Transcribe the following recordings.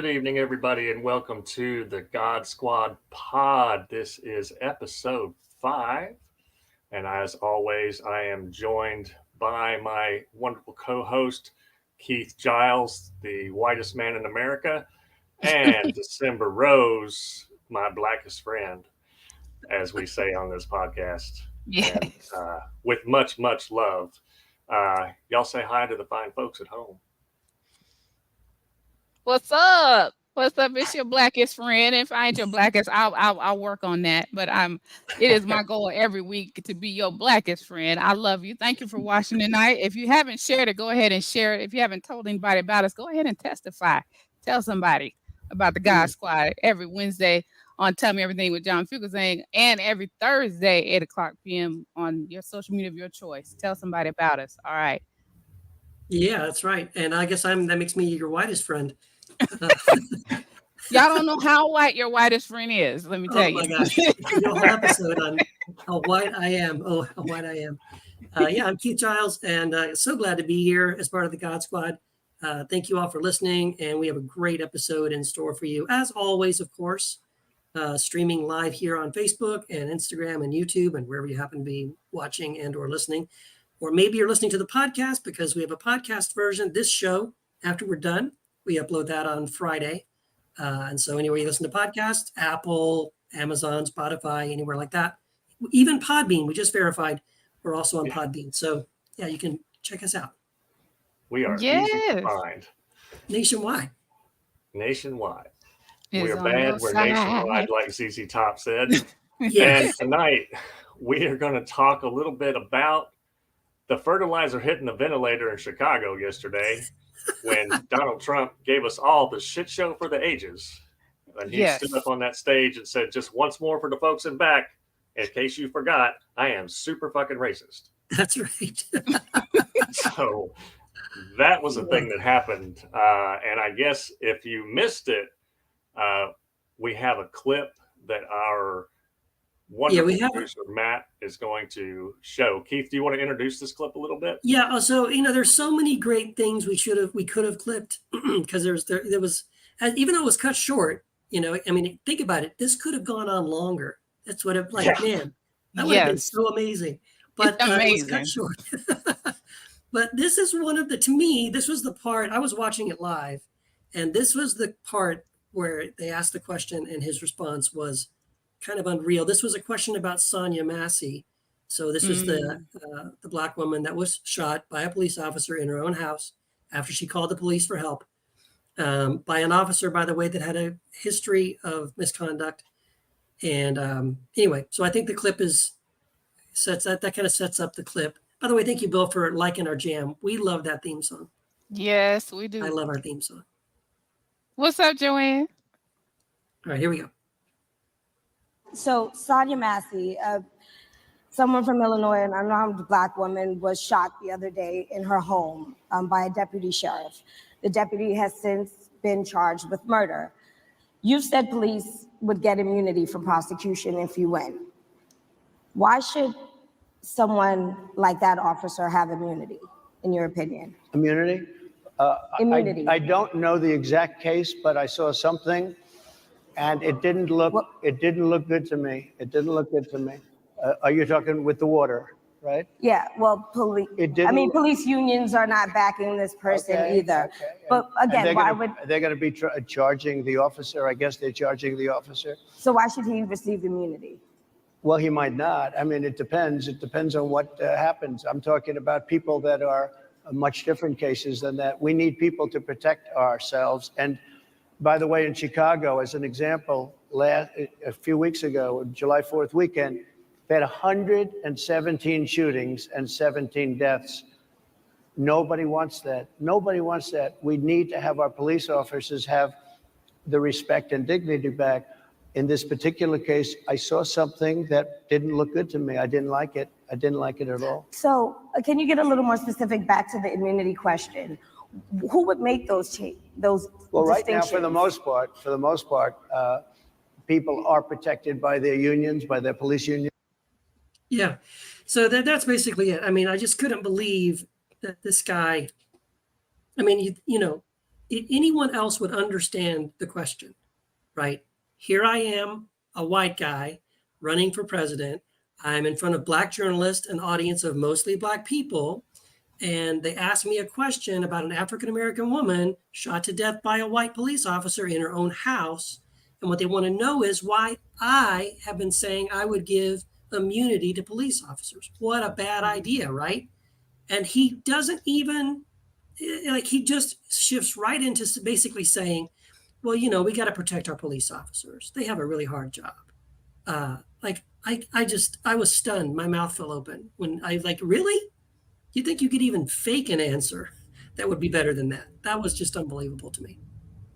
Good evening, everybody, and welcome to the God Squad Pod. This is episode 5, and as always, I am joined by my wonderful co-host, Keith Giles, the whitest man in America, and Desimber Rose, my blackest friend, as we say on this podcast. And Yes. with much, much love, y'all say hi to the fine folks at home. What's up? What's up? It's your blackest friend. If I ain't your blackest, I'll work on that. But it is my goal every week to be your blackest friend. I love you. Thank you for watching tonight. If you haven't shared it, go ahead and share it. If you haven't told anybody about us, go ahead and testify. Tell somebody about the God Squad every Wednesday on Tell Me Everything with John Fugelsang and every Thursday, 8 o'clock p.m. on your social media of your choice. Tell somebody about us. All right. Yeah, that's right. And I guess that makes me your whitest friend. Y'all don't know how white your whitest friend is. Let me tell you. Oh my gosh. The whole episode on how white I am. Oh, how white I am. Yeah, I'm Keith Giles, and so glad to be here as part of the God Squad. Thank you all for listening, and we have a great episode in store for you. As always, of course, streaming live here on Facebook and Instagram and YouTube and wherever you happen to be watching and or listening. Or maybe you're listening to the podcast because we have a podcast version. This show, after we're done, we upload that on Friday. And so anywhere you listen to podcasts, Apple, Amazon, Spotify, anywhere like that. Even Podbean, we just verified we're also on Podbean. So yeah, you can check us out. We are easy to find. Nationwide. Nationwide. It's We are on bad. your We're side. nationwide, like ZZ Top said. Yes. And tonight, we are going to talk a little bit about the fertilizer hitting the ventilator in Chicago yesterday when Donald Trump gave us all the shit show for the ages. And he stood up on that stage and said, just once more for the folks in back, in case you forgot, I am super fucking racist. That's right. So that was a thing that happened. And I guess if you missed it, we have a clip that our wonderful producer Matt is going to show. Keith, do you want to introduce this clip a little bit? Yeah. So there's so many great things we could have clipped because there was even though it was cut short. I mean, think about it. This could have gone on longer. That's what it man. That would have been so amazing. But it was cut short. But this is to me, this was the part I was watching it live, and this was the part where they asked the question and his response was kind of unreal. This was a question about Sonia Massey. So this was the black woman that was shot by a police officer in her own house after she called the police for help by an officer, by the way, that had a history of misconduct. And anyway, so I think the clip that kind of sets up the clip. By the way, thank you, Bill, for liking our jam. We love that theme song. Yes, we do. I love our theme song. What's up, Joanne? All right, here we go. So Sonia Massey, someone from Illinois, an unarmed black woman, was shot the other day in her home by a deputy sheriff. The deputy has since been charged with murder. You've said police would get immunity from prosecution if you win. Why should someone like that officer have immunity, in your opinion? Immunity? Immunity. I don't know the exact case, but I saw something. And it didn't look good to me. It didn't look good to me. Are you talking with the water, right? Yeah, well, police unions are not backing this person either. Okay, but again, they're going to be charging the officer? I guess they're charging the officer. So why should he receive immunity? Well, he might not. I mean, it depends. It depends on what happens. I'm talking about people that are much different cases than that. We need people to protect ourselves. And by the way, in Chicago, as an example, a few weeks ago, July 4th weekend, they had 117 shootings and 17 deaths. Nobody wants that. Nobody wants that. We need to have our police officers have the respect and dignity back. In this particular case, I saw something that didn't look good to me. I didn't like it. I didn't like it at all. So can you get a little more specific back to the immunity question? Who would make those well, right now, for the most part, people are protected by their unions, by their police unions. Yeah. So that's basically it. I mean, I just couldn't believe that this guy, I mean, anyone else would understand the question, right? Here I am, a white guy running for president. I'm in front of Black journalists, an audience of mostly Black people. And they asked me a question about an African-American woman shot to death by a white police officer in her own house. And what they want to know is why I have been saying I would give immunity to police officers. What a bad idea, right? And he doesn't even, like, he just shifts right into basically saying, well, we got to protect our police officers. They have a really hard job. I was stunned. My mouth fell open when really? You think you could even fake an answer that would be better than that? That was just unbelievable to me.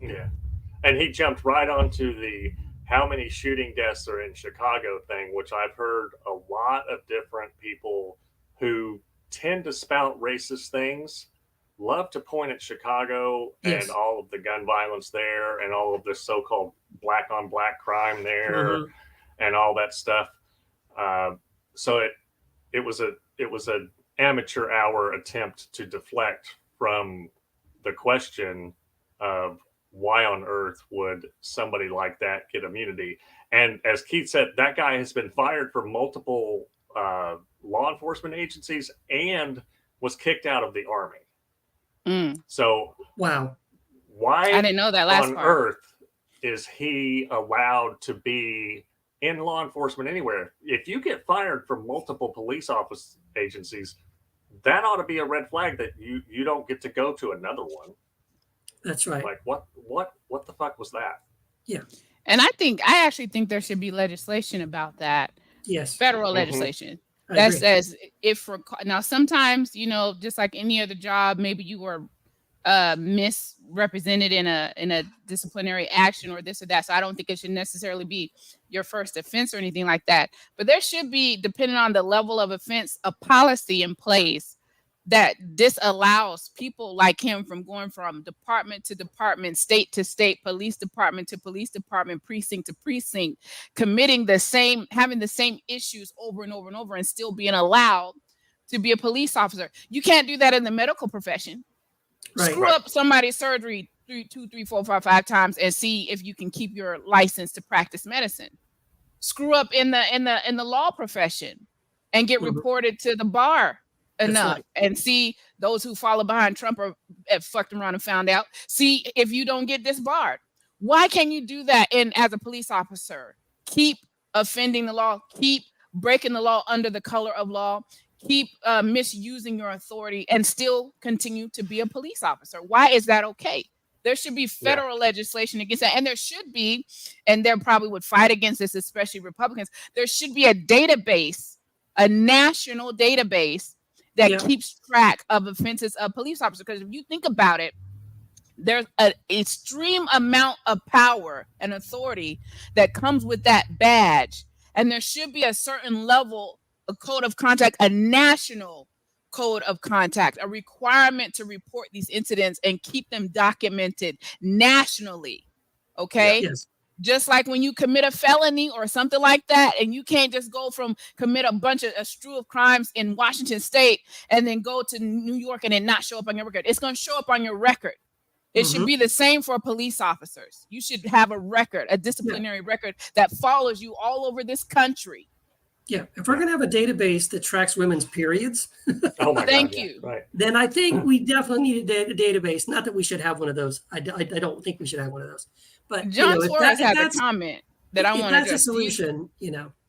Yeah. And he jumped right onto the how many shooting deaths are in Chicago thing, which I've heard a lot of different people who tend to spout racist things love to point at Chicago and all of the gun violence there and all of the so-called black on black crime there and all that stuff. So it was an amateur hour attempt to deflect from the question of why on earth would somebody like that get immunity. And as Keith said, that guy has been fired from multiple law enforcement agencies and was kicked out of the Army. So wow, I didn't know that last on part. earth is he allowed to be in law enforcement anywhere? If you get fired from multiple police office agencies, that ought to be a red flag that you don't get to go to another one. That's right. Like what the fuck was that? Yeah. And I actually think there should be legislation about that. Yes. Federal legislation that says now sometimes, just like any other job, maybe you were misrepresented in a disciplinary action or this or that. So I don't think it should necessarily be your first offense or anything like that. But there should be, depending on the level of offense, a policy in place that disallows people like him from going from department to department, state to state, police department to police department, precinct to precinct, having the same issues over and over and over and still being allowed to be a police officer. You can't do that in the medical profession. Right. Screw up somebody's surgery 2, 3, 4, 5 times and see if you can keep your license to practice medicine. Screw up in the law profession and get reported to the bar enough and see those who follow behind Trump or fucked around and found out. See if you don't get disbarred. Why can you do that as a police officer? Keep offending the law, keep breaking the law under the color of law, keep misusing your authority and still continue to be a police officer. Why is that okay? There should be federal legislation against that. And there should be, and they probably would fight against this, especially Republicans. There should be a database, a national database that keeps track of offenses of police officers. Because if you think about it, there's an extreme amount of power and authority that comes with that badge. And there should be a certain level, a code of conduct, a national code of conduct, a requirement to report these incidents and keep them documented nationally. Okay. Yes. Just like when you commit a felony or something like that, and you can't just go from commit a strew of crimes in Washington state and then go to New York and then not show up on your record. It's going to show up on your record. It should be the same for police officers. You should have a record, a disciplinary record that follows you all over this country. Yeah, if we're going to have a database that tracks women's periods, thank you. Right. Then I think we definitely need a database. Not that we should have one of those. I don't think we should have one of those. But John Suarez has a comment that I want to address. That's a solution,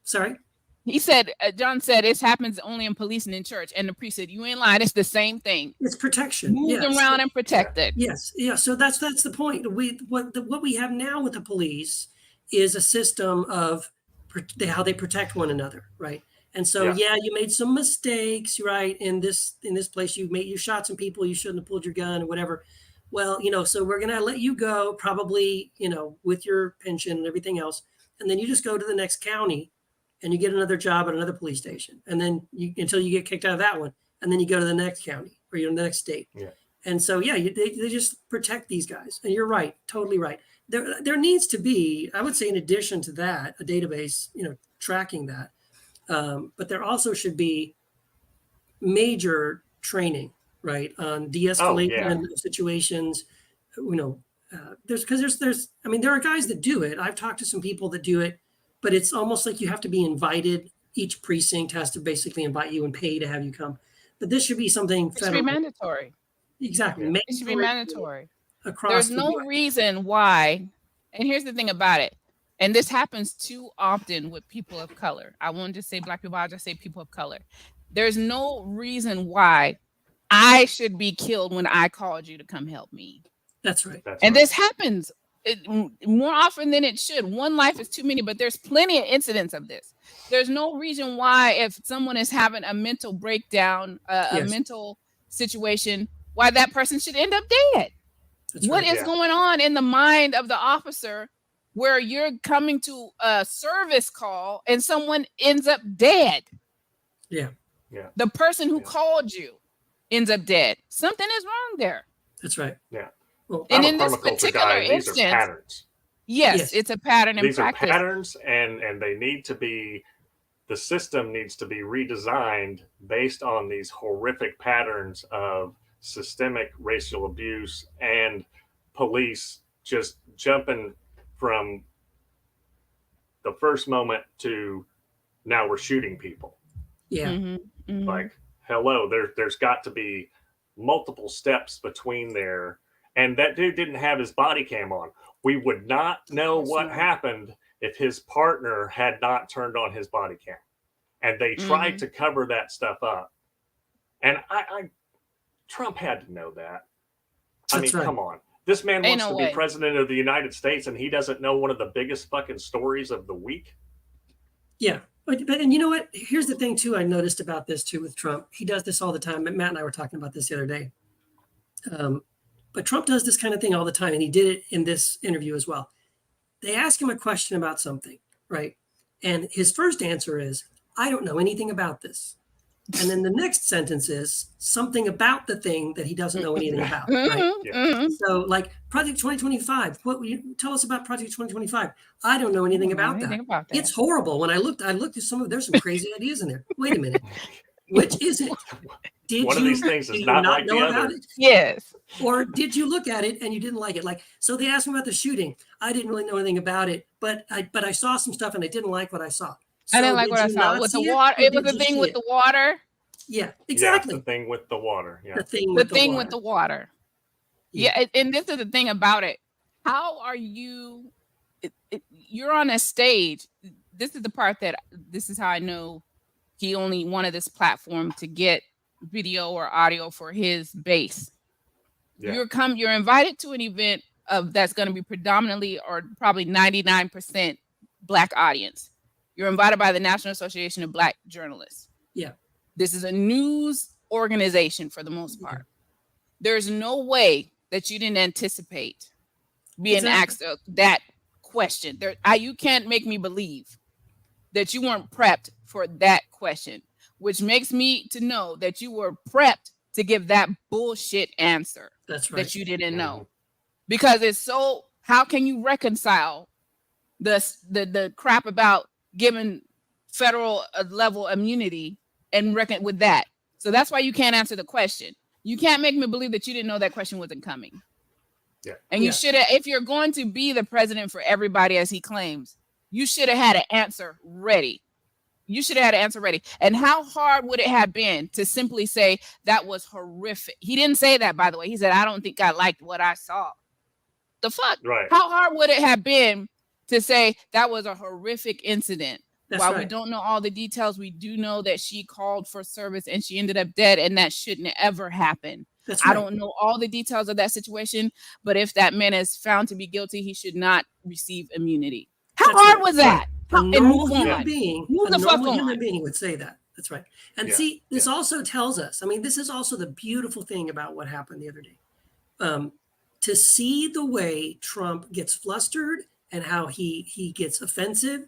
Sorry. He said, John said, it happens only in police and in church. And the priest said, you ain't lying. It's the same thing. It's protection. Move them around and protected. Yes. Yeah. So that's the point. What we have now with the police is a system of how they protect one another, right? And so, you made some mistakes, right? In this place, you shot some people. You shouldn't have pulled your gun or whatever. Well, so we're gonna let you go, probably, with your pension and everything else, and then you just go to the next county, and you get another job at another police station, and then until you get kicked out of that one, and then you go to the next county or you're in the next state. Yeah. And so, they just protect these guys. And you're right, totally right. There needs to be, I would say, in addition to that, a database, tracking that. But there also should be major training, right, on de-escalation of situations, I mean, there are guys that do it. I've talked to some people that do it, but it's almost like you have to be invited. Each precinct has to basically invite you and pay to have you come. But this should be something It should be mandatory. Exactly. Yeah. It should be mandatory. Across There's the no board. reason why. And here's the thing about it. And this happens too often with people of color. I won't just say black people, I'll just say people of color. There's no reason why I should be killed when I called you to come help me. That's right. This happens more often than it should. One life is too many, but there's plenty of incidents of this. There's no reason why, if someone is having a mental breakdown, a mental situation, why that person should end up dead. What is going on in the mind of the officer where you're coming to a service call and someone ends up dead? Yeah. The person who called you ends up dead. Something is wrong there. That's right. Yeah. Well, and in this particular instance, these are patterns. Yes, it's a pattern in these practice. These are patterns, and they need to be, the system needs to be redesigned based on these horrific patterns of systemic racial abuse and police just jumping from the first moment to now we're shooting people. Yeah. Like, hello, there's got to be multiple steps between there. And that dude didn't have his body cam on. We would not know what happened if his partner had not turned on his body cam. And they tried to cover that stuff up. And Trump had to know that. I mean, come on. This man wants to be president of the United States, and he doesn't know one of the biggest fucking stories of the week. Yeah. And you know what? Here's the thing, too, I noticed about this, too, with Trump. He does this all the time. Matt and I were talking about this the other day. But Trump does this kind of thing all the time, and he did it in this interview as well. They ask him a question about something, right? And his first answer is, I don't know anything about this. And then the next sentence is something about the thing that he doesn't know anything about, right? So, like, Project 2025, what will you tell us about Project 2025? I don't know anything about that. It's horrible. When I looked at some of, there's some crazy ideas in there. Wait a minute. Which is it? One of these things is not like the other. Yes. Or did you look at it and you didn't like it? Like, so they asked me about the shooting. I didn't really know anything about it, but I saw some stuff and I didn't like what I saw. So I didn't like what I saw with the water. It was the thing with the water. Yeah, exactly. Yeah, the thing with the water. Yeah. The thing with the water. Yeah, and this is the thing about it. How are you? You're on a stage. This is the part that this is how I know he only wanted this platform to get video or audio for his base. Yeah. You're invited to an event that's going to be predominantly or probably 99% Black audience. You're invited by the National Association of Black Journalists. Yeah. This is a news organization for the most part. There's no way that you didn't anticipate being asked that question. You can't make me believe that you weren't prepped for that question, which makes me to know that you were prepped to give that bullshit answer. That's right. That you didn't know. Because it's so, how can you reconcile the crap about giving federal level immunity and reckon with that? So that's why you can't answer the question. You can't make me believe that you didn't know that question wasn't coming. Yeah. And you should have, if you're going to be the president for everybody, as he claims, you should have had an answer ready. You should have had an answer ready. And how hard would it have been to simply say that was horrific? He didn't say that, by the way. He said, I don't think I liked what I saw. The fuck? Right. How hard would it have been to say that was a horrific incident? That's While right. we don't know all the details, we do know that she called for service and she ended up dead, and that shouldn't ever happen. That's right. I don't know all the details of that situation, but if that man is found to be guilty, he should not receive immunity. How hard was that? A normal human being would say that. That's right. And see, this also tells us, I mean, this is also the beautiful thing about what happened the other day. To see the way Trump gets flustered and how he gets defensive,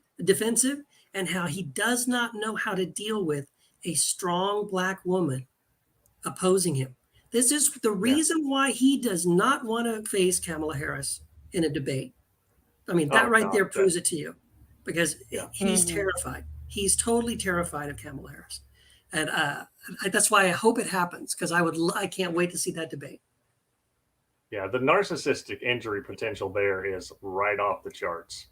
and how he does not know how to deal with a strong Black woman opposing him. This is the reason why he does not want to face Kamala Harris in a debate. I mean, that there proves it to you, because he's terrified. He's totally terrified of Kamala Harris. And that's why I hope it happens, because I can't wait to see that debate. Yeah, the narcissistic injury potential there is right off the charts.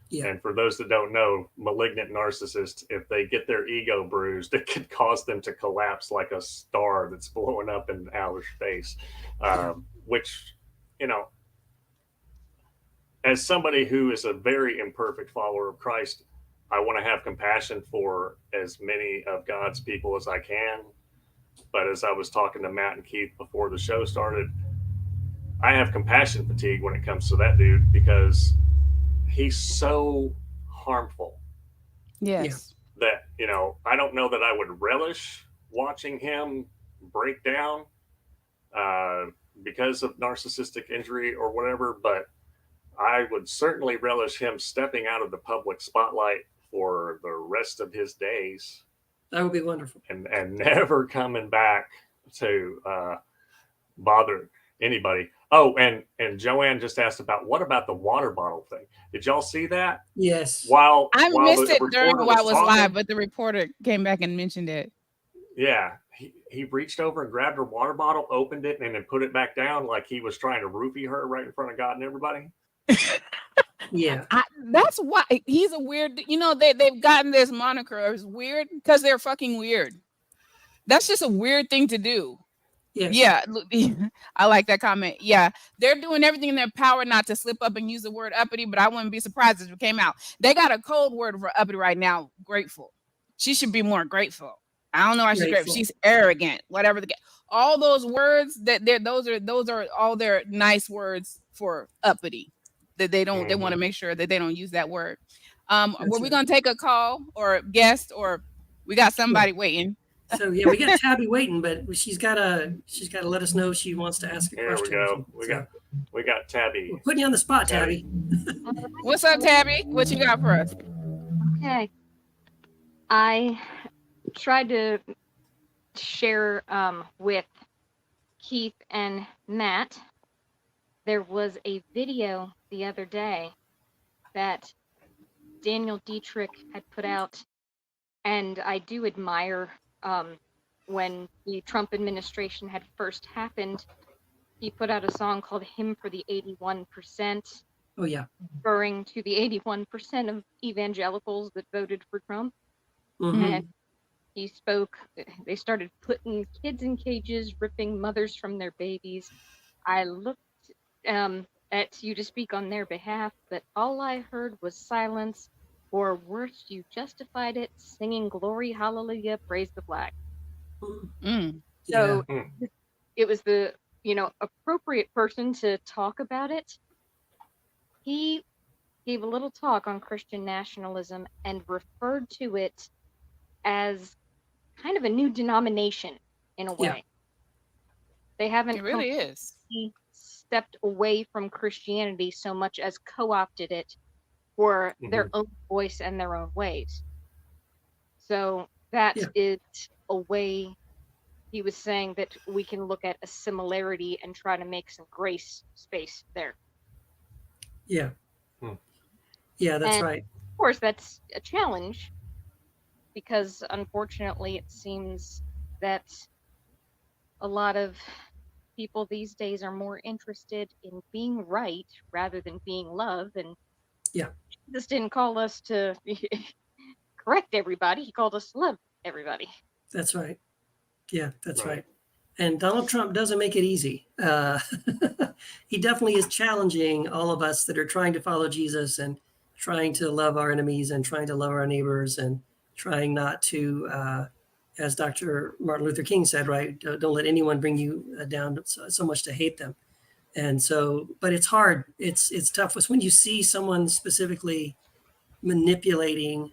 Yeah. And for those that don't know, malignant narcissists, if they get their ego bruised, it could cause them to collapse like a star that's blowing up in outer space. Which, you know, as somebody who is a very imperfect follower of Christ, I want to have compassion for as many of God's people as I can. But as I was talking to Matt and Keith before the show started, I have compassion fatigue when it comes to that dude because he's so harmful. Yes. That, you know, I don't know that I would relish watching him break down because of narcissistic injury or whatever, but I would certainly relish him stepping out of the public spotlight for the rest of his days. That would be wonderful. And never coming back to bother anybody. Oh, and Joanne just asked about what about the water bottle thing? Did y'all see that? Yes. While I missed it during reporter while it was talking, live, but the reporter came back and mentioned it. Yeah, he reached over and grabbed her water bottle, opened it, and then put it back down like he was trying to roofie her right in front of God and everybody. Yeah. That's why he's a weird. You know, they've gotten this moniker as weird because they're fucking weird. That's just a weird thing to do. Yes. Yeah, I like that comment. Yeah, they're doing everything in their power not to slip up and use the word uppity, but I wouldn't be surprised if it came out. They got a code word for uppity right now. Grateful. She should be more grateful. I don't know why she's grateful. She's arrogant. Whatever all those words those are all their nice words for uppity. That they don't. They want to make sure that they don't use that word. Were we gonna take a call or a guest or we got somebody waiting? So yeah, we got Tabby waiting, but she's gotta let us know if she wants to ask a question. There we go. We got Tabby. We're putting you on the spot, Tabby. What's up, Tabby? What you got for us? Okay. I tried to share with Keith and Matt. There was a video the other day that Daniel Dietrich had put out, and I do admire when the Trump administration had first happened, he put out a song called Hymn for the 81%. Oh, yeah. Referring to the 81% of evangelicals that voted for Trump. Mm-hmm. And he spoke, they started putting kids in cages, ripping mothers from their babies. I looked at you to speak on their behalf, but all I heard was silence, or worse, you justified it, singing glory, hallelujah, praise the flag. So it was the, appropriate person to talk about it. He gave a little talk on Christian nationalism and referred to it as kind of a new denomination in a way. Yeah. They haven't It really is. stepped away from Christianity so much as co-opted it for their own voice and their own ways. So that is a way he was saying that we can look at a similarity and try to make some grace space there. Yeah. Yeah, that's right. Of course, that's a challenge because unfortunately it seems that a lot of people these days are more interested in being right rather than being loved. And Jesus didn't call us to correct everybody. He called us to love everybody. That's right. Yeah, that's right. And Donald Trump doesn't make it easy. He definitely is challenging all of us that are trying to follow Jesus and trying to love our enemies and trying to love our neighbors and trying not to, as Dr. Martin Luther King said, right, don't let anyone bring you down so much to hate them. And so, but it's hard. It's tough. It's when you see someone specifically manipulating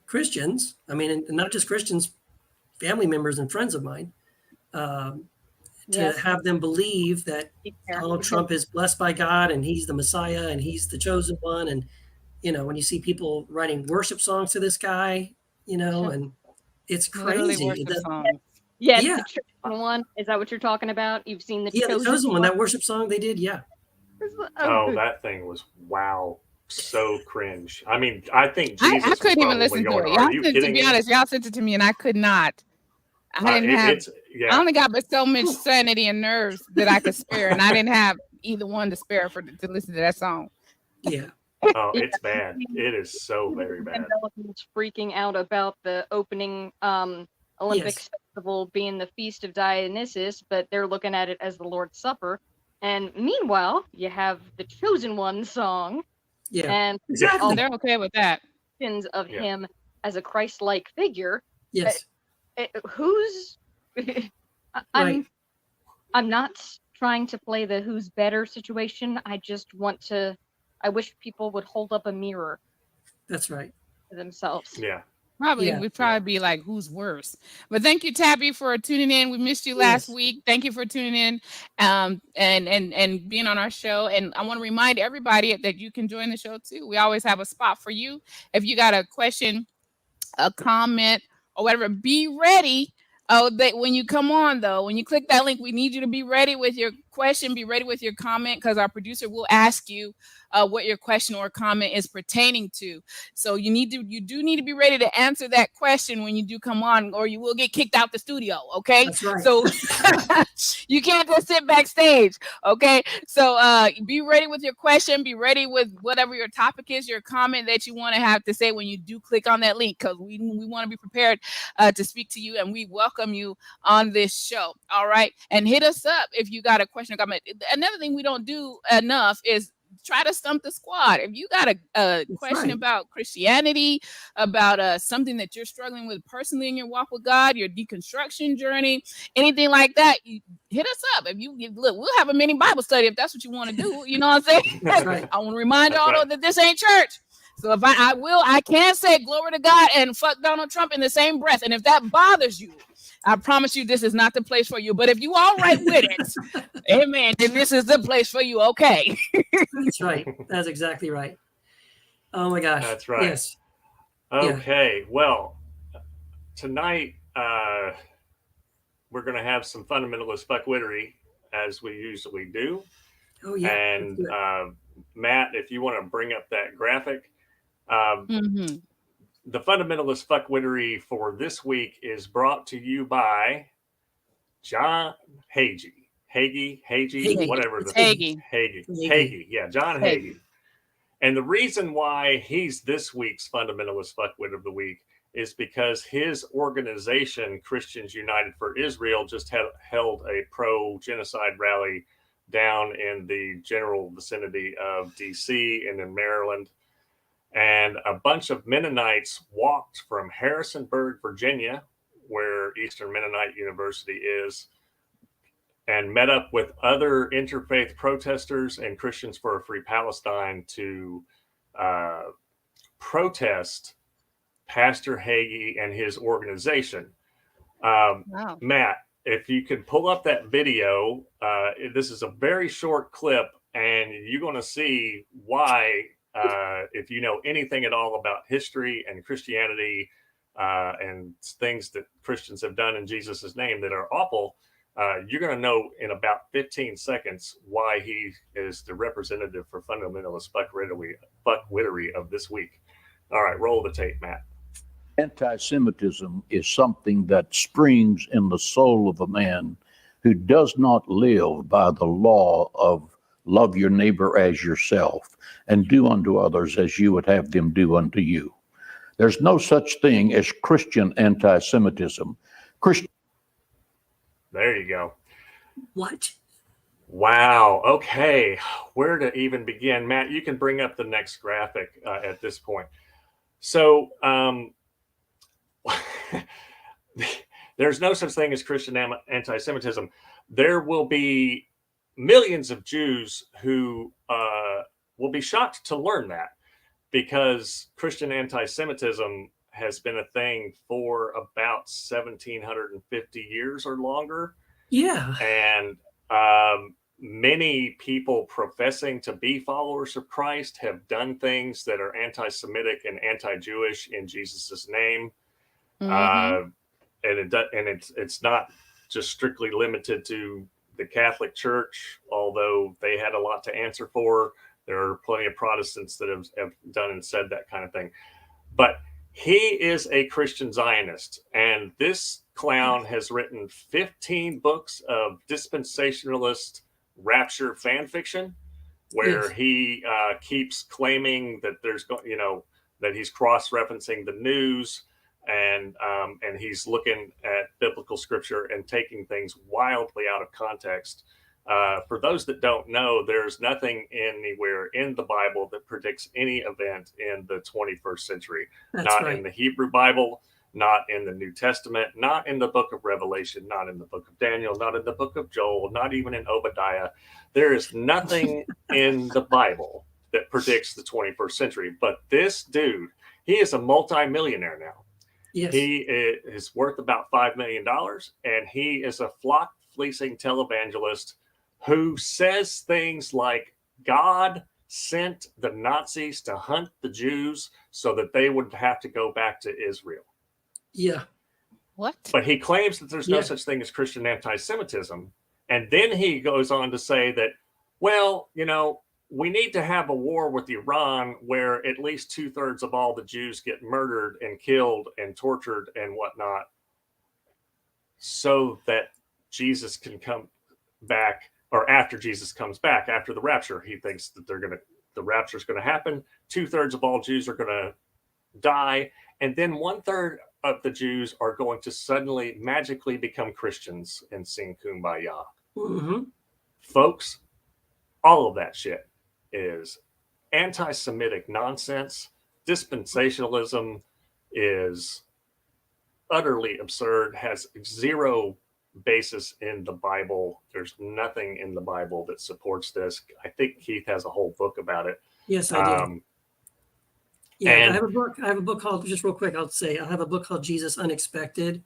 Christians. I mean, and not just Christians, family members and friends of mine, to have them believe that Donald Trump is blessed by God and he's the Messiah and he's the chosen one. And, when you see people writing worship songs to this guy, and it's crazy. Yeah. The chosen one. Is that what you're talking about? You've seen the chosen one, that worship song they did. Yeah. Oh, that thing was so cringe. I mean, I think Jesus I couldn't even listen to it. To be honest, y'all sent it to me and I could not. I didn't have. I only got but so much sanity and nerves that I could spare, and I didn't have either one to spare to listen to that song. Yeah. Oh, Yeah. it's bad. It is so very bad. Development's freaking out about the opening Olympics festival being the Feast of Dionysus, but they're looking at it as the Lord's Supper. And meanwhile, you have the Chosen One song, Yeah. and Exactly. all They're okay with that. of Yeah. him as a Christ-like figure. Yes. Who's Right. I'm not trying to play the who's better situation. I wish people would hold up a mirror That's right. to themselves. Yeah. Probably Yeah. would probably be like, who's worse? But thank you, Tabby, for tuning in. We missed you last Yes. week. Thank you for tuning in, and being on our show. And I want to remind everybody that you can join the show too. We always have a spot for you. If you got a question, a comment, or whatever, be ready. Oh, when you come on, though, when you click that link, we need you to be ready with your question, be ready with your comment, because our producer will ask you what your question or comment is pertaining to. So you do need to be ready to answer that question when you do come on, or you will get kicked out the studio. Okay, That's right. so you can't just sit backstage. Okay, so be ready with your question, be ready with whatever your topic is, your comment that you want to have to say when you do click on that link, because we want to be prepared to speak to you, and we welcome you on this show. All right, and hit us up if you got a question or comment. Another thing we don't do enough is try to stump the squad. If you got a question right. about Christianity, about something that you're struggling with personally in your walk with God, your deconstruction journey, anything like that, hit us up. If you look, we'll have a mini Bible study if that's what you want to do. You know what I'm saying? That's right. I want to remind That's y'all right. that this ain't church. So if I can't say glory to God and fuck Donald Trump in the same breath. And if that bothers you, I promise you this is not the place for you. But if you all right with it, amen, then this is the place for you. Okay. That's right. That's exactly right. Oh my gosh. That's right. Yes. Okay. Well, tonight we're going to have some fundamentalist fuckwittery, as we usually do. Oh yeah. And Matt, if you want to bring up that graphic, the fundamentalist fuckwittery for this week is brought to you by John Hagee, whatever. It's Hagee. Hagee. Yeah, John Hagee. And the reason why he's this week's fundamentalist fuckwit of the week is because his organization, Christians United for Israel, just held a pro-genocide rally down in the general vicinity of D.C. and in Maryland. And a bunch of Mennonites walked from Harrisonburg, Virginia, where Eastern Mennonite University is, and met up with other interfaith protesters and Christians for a Free Palestine to protest Pastor Hagee and his organization. Wow. Matt, if you could pull up that video, this is a very short clip, and you're going to see why, if you know anything at all about history and Christianity and things that Christians have done in Jesus' name that are awful, you're going to know in about 15 seconds why he is the representative for fundamentalist fuckwittery of this week. All right, roll the tape, Matt. Anti-Semitism is something that springs in the soul of a man who does not live by the law of love your neighbor as yourself and do unto others as you would have them do unto you. There's no such thing as Christian anti-Semitism. There you go. What? Wow. Okay. Where to even begin? Matt, you can bring up the next graphic at this point. So there's no such thing as Christian anti-Semitism. There will be millions of Jews who will be shocked to learn that, because Christian anti-Semitism has been a thing for about 1,750 years or longer. Yeah. And many people professing to be followers of Christ have done things that are anti-Semitic and anti-Jewish in Jesus's name. And it's not just strictly limited to the Catholic Church, although they had a lot to answer for. There are plenty of Protestants that have done and said that kind of thing. But he is a Christian Zionist, and this clown has written 15 books of dispensationalist rapture fan fiction, where Yes. he keeps claiming that that he's cross-referencing the news, and he's looking at biblical scripture and taking things wildly out of context. For those that don't know, there's nothing anywhere in the Bible that predicts any event in the 21st century. That's Not right. in the Hebrew Bible, not in the New Testament, not in the book of Revelation, not in the book of Daniel, not in the book of Joel, not even in Obadiah. There is nothing in the Bible that predicts the 21st century. But this dude, he is a multimillionaire now. Yes. He is worth about $5 million, and he is a flock fleecing televangelist who says things like God sent the Nazis to hunt the Jews so that they would have to go back to Israel. Yeah. What? But he claims that there's no Yeah. such thing as Christian anti-Semitism. And then he goes on to say that, well, we need to have a war with Iran where at least 2/3 of all the Jews get murdered and killed and tortured and whatnot, so that Jesus can come back, or after Jesus comes back, after the rapture. He thinks that the rapture is going to happen. 2/3 of all Jews are going to die. And then 1/3 of the Jews are going to suddenly magically become Christians and sing Kumbaya. Mm-hmm. Folks, all of that shit is anti-Semitic nonsense. Dispensationalism is utterly absurd, has zero basis in the Bible. There's nothing in the Bible that supports this. I think Keith has a whole book about it. Yes, I do. Yeah, and- I have a book called, just real quick, I have a book called Jesus Unexpected,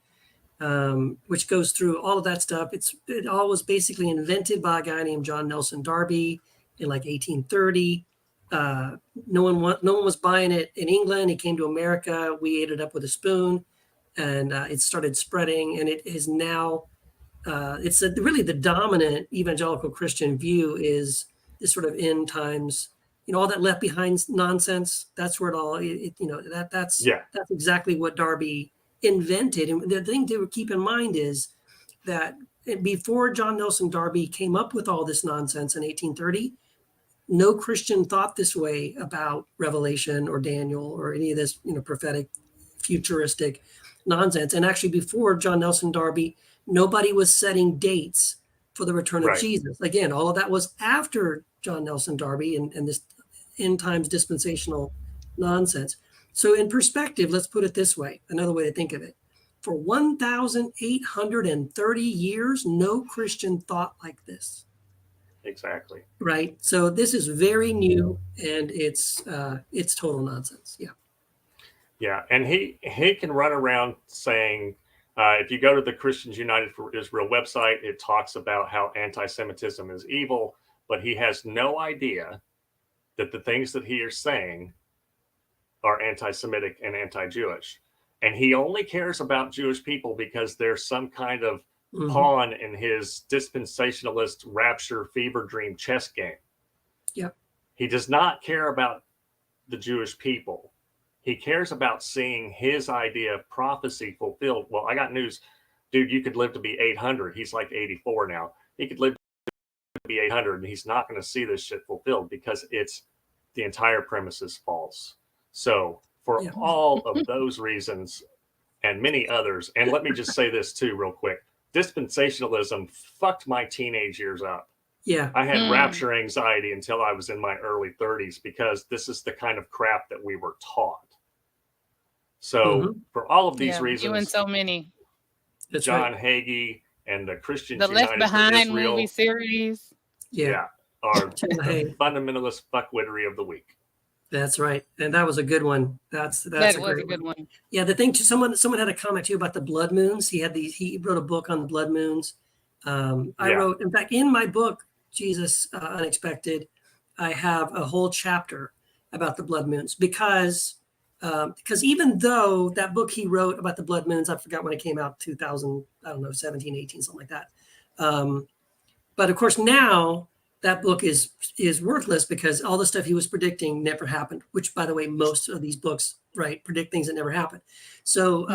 which goes through all of that stuff. It all was basically invented by a guy named John Nelson Darby in like 1830. No one was buying it in England. It came to America. We ate it up with a spoon, and it started spreading. And it is now, really the dominant evangelical Christian view is this sort of end times, all that left behind nonsense. That's where it all, that's exactly what Darby invented. And the thing to keep in mind is that before John Nelson Darby came up with all this nonsense in 1830, no Christian thought this way about Revelation or Daniel or any of this, prophetic, futuristic nonsense. And actually, before John Nelson Darby, nobody was setting dates for the return of Jesus. Again, all of that was after John Nelson Darby and this end times dispensational nonsense. So in perspective, let's put it this way, another way to think of it. For 1,830 years, no Christian thought like this. Exactly. Right. So this is very new, and it's total nonsense. Yeah. Yeah. And he can run around saying, if you go to the Christians United for Israel website, it talks about how anti-Semitism is evil, but he has no idea that the things that he is saying are anti-Semitic and anti-Jewish. And he only cares about Jewish people because there's some kind of pawn in his dispensationalist rapture fever dream chess game. Yep. He does not care about the Jewish people. He cares about seeing his idea of prophecy fulfilled. Well, I got news, dude. You could live to be 800. He's like 84 now. He could live to be 800, and he's not going to see this shit fulfilled because the entire premise is false. So for all of those reasons and many others, and let me just say this too real quick. Dispensationalism fucked my teenage years up. Yeah. I had rapture anxiety until I was in my early 30s because this is the kind of crap that we were taught. So for all of these reasons, you and so many. That's John Hagee and the Christians The United Left Behind for Israel, movie series. are the fundamentalist fuckwittery of the week. That's right, and that was a good one. That was a good one. Yeah, the thing too, someone had a comment too about the blood moons. He wrote a book on the blood moons. I wrote, in fact, in my book, Jesus Unexpected, I have a whole chapter about the blood moons because even though that book he wrote about the blood moons, I forgot when it came out, 2000, 17, 18, something like that. But of course now that book is worthless because all the stuff he was predicting never happened, which, by the way, most of these books, predict things that never happen. So,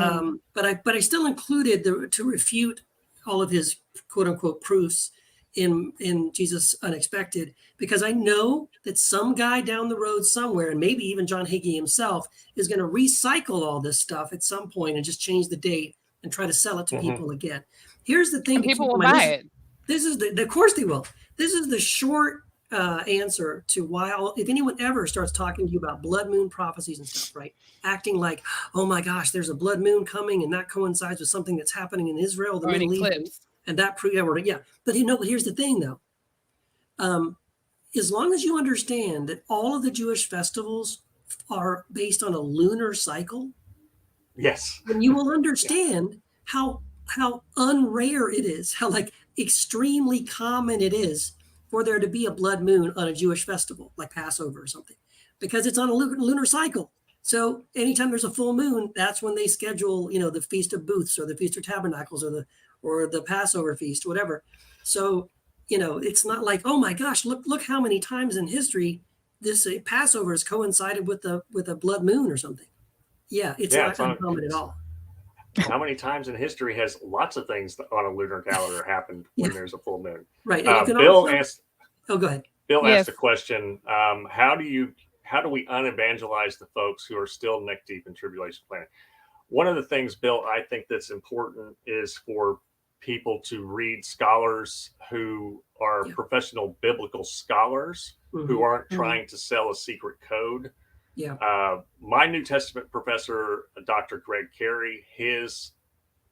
but I still included to refute all of his quote unquote proofs in Jesus Unexpected, because I know that some guy down the road somewhere, and maybe even John Hagee himself, is going to recycle all this stuff at some point and just change the date and try to sell it to people again. Here's the thing And to people keep will in mind. buy it. This is of course they will. This is the short answer to why, if anyone ever starts talking to you about blood moon prophecies and stuff, right? Acting like, oh my gosh, there's a blood moon coming, and that coincides with something that's happening in Israel, the Or an Middle East, eclipse. and that yeah. But here's the thing though. As long as you understand that all of the Jewish festivals are based on a lunar cycle, Yes. then you will understand how unrare it is, how like extremely common it is for there to be a blood moon on a Jewish festival like Passover or something, because it's on a lunar cycle. So anytime there's a full moon, that's when they schedule, the Feast of Booths or the Feast of Tabernacles or the Passover feast, whatever. So, it's not like, oh my gosh, look how many times in history this Passover has coincided with a blood moon or something. Yeah, it's not uncommon at all. How many times in history has lots of things on a lunar calendar happened when there's a full moon? Right. Bill asked. Oh, go ahead. Bill asked a question. How do we unevangelize the folks who are still neck deep in tribulation planning? One of the things, Bill, I think that's important is for people to read scholars who are professional biblical scholars who aren't trying to sell a secret code. Yeah. My New Testament professor, Dr. Greg Carey, his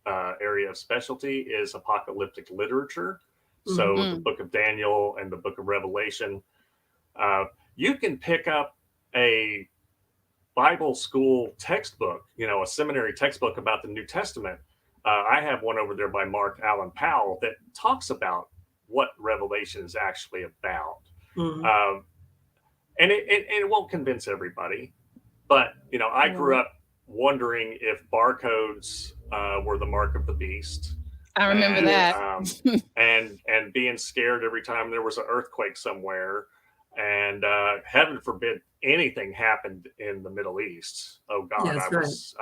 area of specialty is apocalyptic literature. So the book of Daniel and the book of Revelation. You can pick up a Bible school textbook, a seminary textbook about the New Testament. I have one over there by Mark Allen Powell that talks about what Revelation is actually about. And it won't convince everybody, but I grew up wondering if barcodes were the mark of the beast. I remember that. And being scared every time there was an earthquake somewhere, and heaven forbid anything happened in the Middle East. Oh God, I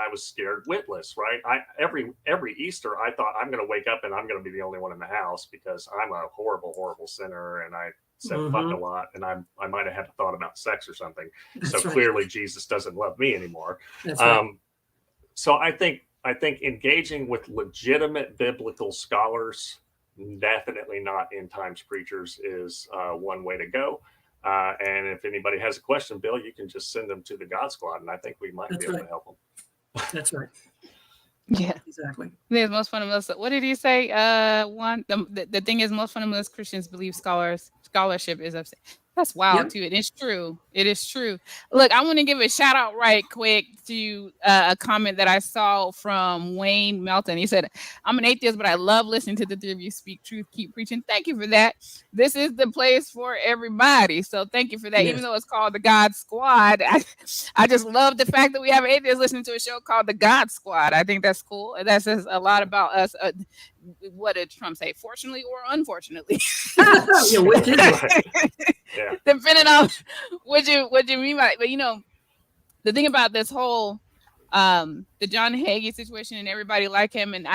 was scared witless. Right? Every Easter I thought I'm going to wake up and I'm going to be the only one in the house because I'm a horrible sinner and I said fuck a lot, and I might have had a thought about sex or something. So clearly Jesus doesn't love me anymore. So I think engaging with legitimate biblical scholars, definitely not end times preachers, is one way to go. And if anybody has a question, Bill, you can just send them to the God Squad, and I think we might be able to help them. That's right. Yeah, exactly. There's most fundamentalist. What did he say? The thing is, most fundamentalist Christians believe scholarship is upset. That's wild too. It is true. It is true. Look, I want to give a shout out right quick to a comment that I saw from Wayne Melton. He said, "I'm an atheist, but I love listening to the three of you speak truth. Keep preaching." Thank you for that. This is the place for everybody. So thank you for that. Yes. Even though it's called the God Squad, I just love the fact that we have atheists listening to a show called the God Squad. I think that's cool. That says a lot about us. What did Trump say? Fortunately or unfortunately? Which is right. Yeah. Depending on what you mean by it. But the thing about this whole the John Hagee situation and everybody like him, and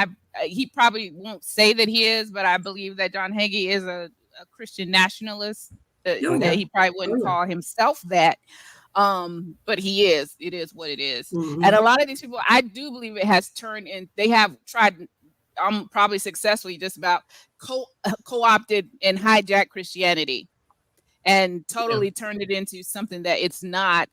he probably won't say that he is, but I believe that John Hagee is a Christian nationalist. That he probably wouldn't call himself that. But he is. It is what it is. And a lot of these people, I do believe it has turned in. They have tried probably successfully just about co-opted and hijacked Christianity and totally turned it into something that it's not.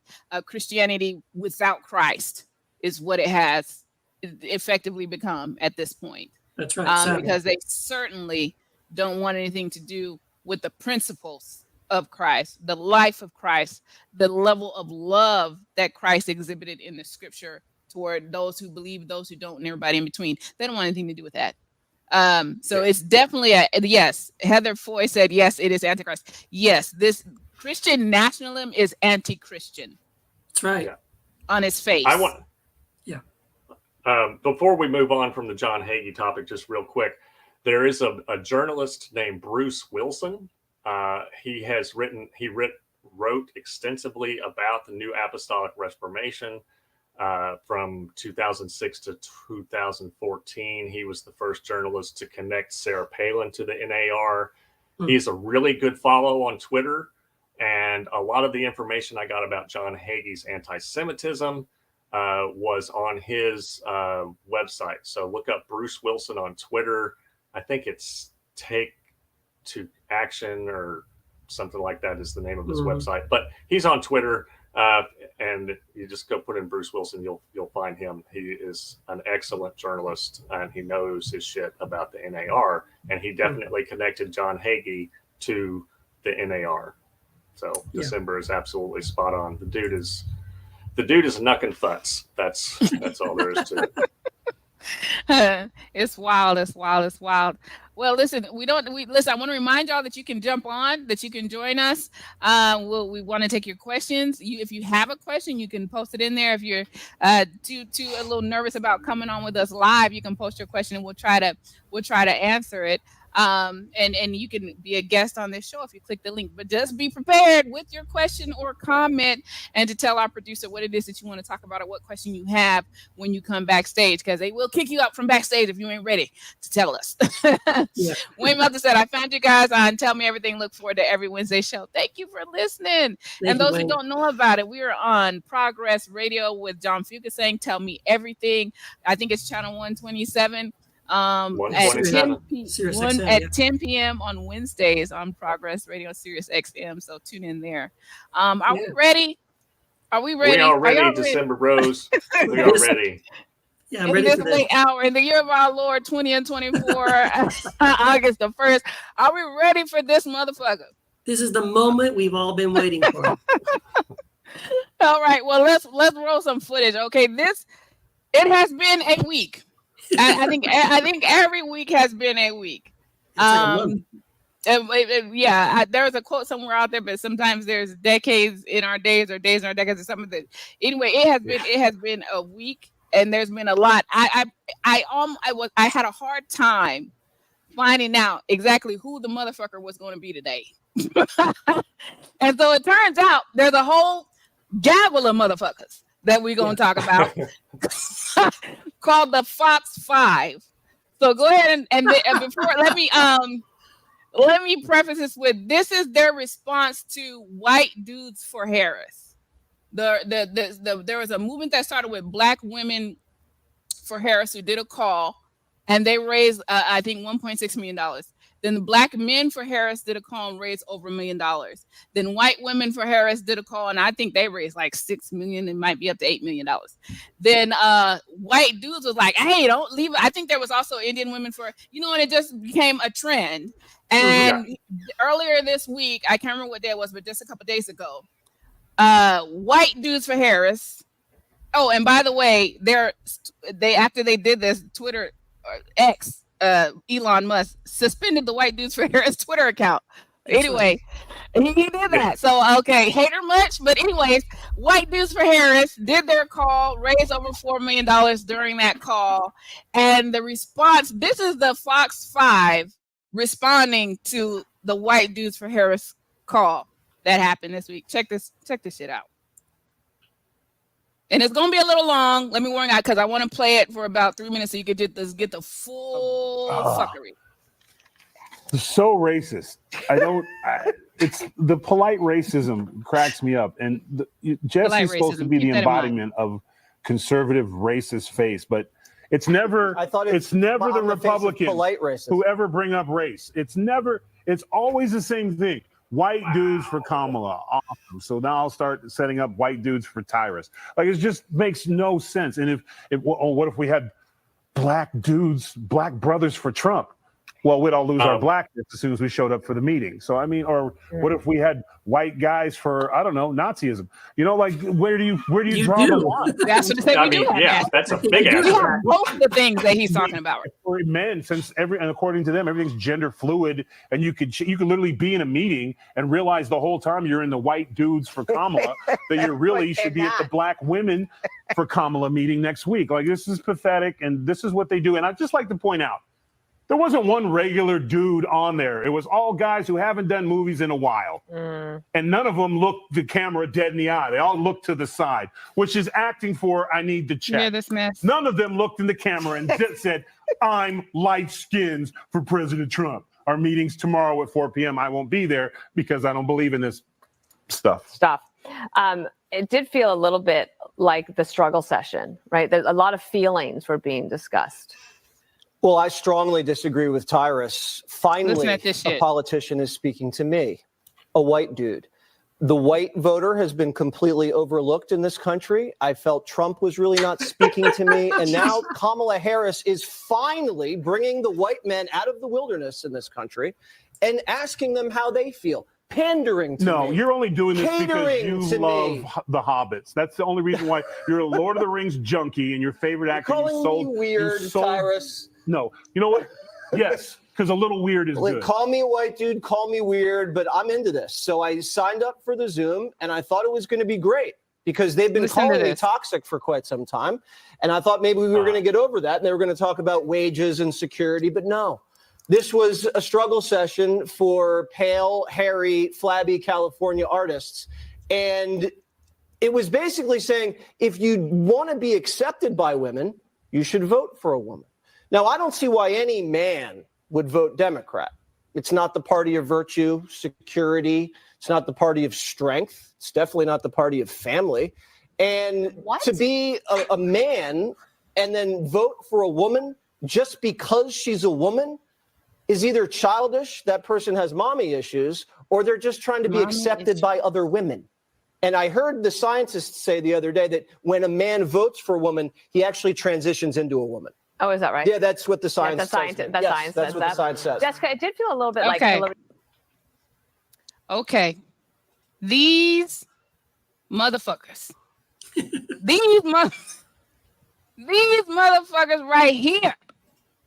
Christianity without Christ is what it has effectively become at this point. That's right. Because they certainly don't want anything to do with the principles of Christ, the life of Christ, the level of love that Christ exhibited in the scripture toward those who believe, those who don't, and everybody in between. They don't want anything to do with that. So it's definitely yes. Heather Foy said, yes, it is Antichrist. Yes, this Christian nationalism is anti-Christian. That's right. On its face. Before we move on from the John Hagee topic, just real quick, there is a journalist named Bruce Wilson. He wrote extensively about the New Apostolic Reformation. From 2006 to 2014, he was the first journalist to connect Sarah Palin to the NAR. He's a really good follow on Twitter. And a lot of the information I got about John Hagee's anti-Semitism was on his website. So look up Bruce Wilson on Twitter. I think it's Take to Action or something like that is the name of his website. But he's on Twitter, and you just go put in Bruce Wilson, you'll find him. He is an excellent journalist, and he knows his shit about the NAR. And he definitely connected John Hagee to the NAR. So Desimber is absolutely spot on. The dude is knucking futz. That's all there is to it. It's wild. It's wild. It's wild. Well, listen, I want to remind y'all that you can jump on, that you can join us. We want to take your questions. If you have a question, you can post it in there. If you're too a little nervous about coming on with us live, you can post your question and we'll try to answer it. And you can be a guest on this show if you click the link, but just be prepared with your question or comment and to tell our producer what it is that you want to talk about or what question you have when you come backstage, because they will kick you out from backstage if you ain't ready to tell us. Wayne Mother said, I found you guys on Tell Me Everything. Look forward to every Wednesday show. Thank you for listening. And those who don't know about it, we are on Progress Radio with John Fuga saying Tell Me Everything. I think it's channel 127. At 10 p.m. on Wednesdays on Progress Radio Sirius XM. So tune in there. Are we ready? Are we ready? We are ready, Desimber Rose. We are ready. Yeah, I'm ready for this. Hour in the year of our Lord 20 and 24, August the 1st. Are we ready for this motherfucker? This is the moment we've all been waiting for. All right. Well, let's roll some footage. Okay, it has been a week. I think every week has been a week. There's a quote somewhere out there, but sometimes there's decades in our days or days in our decades or something. That anyway, it has been a week, and there's been a lot. I had a hard time finding out exactly who the motherfucker was going to be today, and so it turns out there's a whole gavel of motherfuckers that we're going to talk about called the Fox 5. So go ahead and before let me preface this with, this is their response to white dudes for Harris. There was a movement that started with Black women for Harris who did a call, and they raised I think $1.6 million. Then the Black men for Harris did a call and raised over $1 million. Then white women for Harris did a call, and I think they raised like $6 million. It might be up to $8 million. Then white dudes was like, "Hey, don't leave it." I think there was also Indian women for, and it just became a trend. And earlier this week, I can't remember what day it was, but just a couple of days ago, white dudes for Harris. Oh, and by the way, after they did this, Twitter X. Elon Musk suspended the white dudes for Harris Twitter account. Anyway, he did that. So, okay, hater much. But anyways, white dudes for Harris did their call, raised over $4 million during that call. And the response, this is the Fox 5 responding to the white dudes for Harris call that happened this week. Check this shit out. And it's going to be a little long. Let me warn you, because I want to play it for about 3 minutes so you could get the full fuckery. So racist. It's the polite racism cracks me up. And Jesse's supposed to be the embodiment of conservative racist face, but it's never. I thought it's never the Republicans polite racism who ever bring up race. It's always the same thing. White dudes for Kamala. Awesome. So now I'll start setting up white dudes for Tyrus. Like, it just makes no sense. And what if we had black dudes, black brothers for Trump? Well, we'd all lose our blackness as soon as we showed up for the meeting. So, I mean, or what if we had white guys for, I don't know, Nazism? Like, where do you draw the line? That's what I mean. Yeah, that's a big ass. We have both of the things that he's talking about. For men, since and according to them, everything's gender fluid, and you could literally be in a meeting and realize the whole time you're in the white dudes for Kamala that you should be at the black women for Kamala meeting next week. Like, this is pathetic, and this is what they do. And I'd just like to point out, there wasn't one regular dude on there. It was all guys who haven't done movies in a while. And none of them looked the camera dead in the eye. They all looked to the side, which is acting for, I need to check. Yeah, this mess. None of them looked in the camera and said, I'm light skins for President Trump. our meetings tomorrow at 4 p.m. I won't be there because I don't believe in this stuff. It did feel a little bit like the struggle session, right? There's a lot of feelings were being discussed. Well, I strongly disagree with Tyrus. Finally, a politician is speaking to me, a white dude. The white voter has been completely overlooked in this country. I felt Trump was really not speaking to me. And now Kamala Harris is finally bringing the white men out of the wilderness in this country and asking them how they feel. Pandering to me. No, you're only doing this Catering because you love the Hobbits. That's the only reason why you're a Lord of the Rings junkie and your favorite actor. Calling me weird, Tyrus. No, you know what? Yes, because a little weird is good. Call me a white dude, call me weird, but I'm into this. So I signed up for the Zoom, and I thought it was going to be great because they've been calling me toxic for quite some time. And I thought maybe we were going to get over that, and they were going to talk about wages and security, but no. This was a struggle session for pale, hairy, flabby California artists. And it was basically saying, if you want to be accepted by women, you should vote for a woman. Now, I don't see why any man would vote Democrat. It's not the party of virtue, security. It's not the party of strength. It's definitely not the party of family. And to be a man and then vote for a woman just because she's a woman is either childish, that person has mommy issues, or they're just trying to be accepted by other women. And I heard the scientists say the other day that when a man votes for a woman, he actually transitions into a woman. Oh, is that right? Yeah, that's what the science says. That's what the science says. Jessica, it did feel a little bit like Hillary. Okay. These motherfuckers. these motherfuckers right here.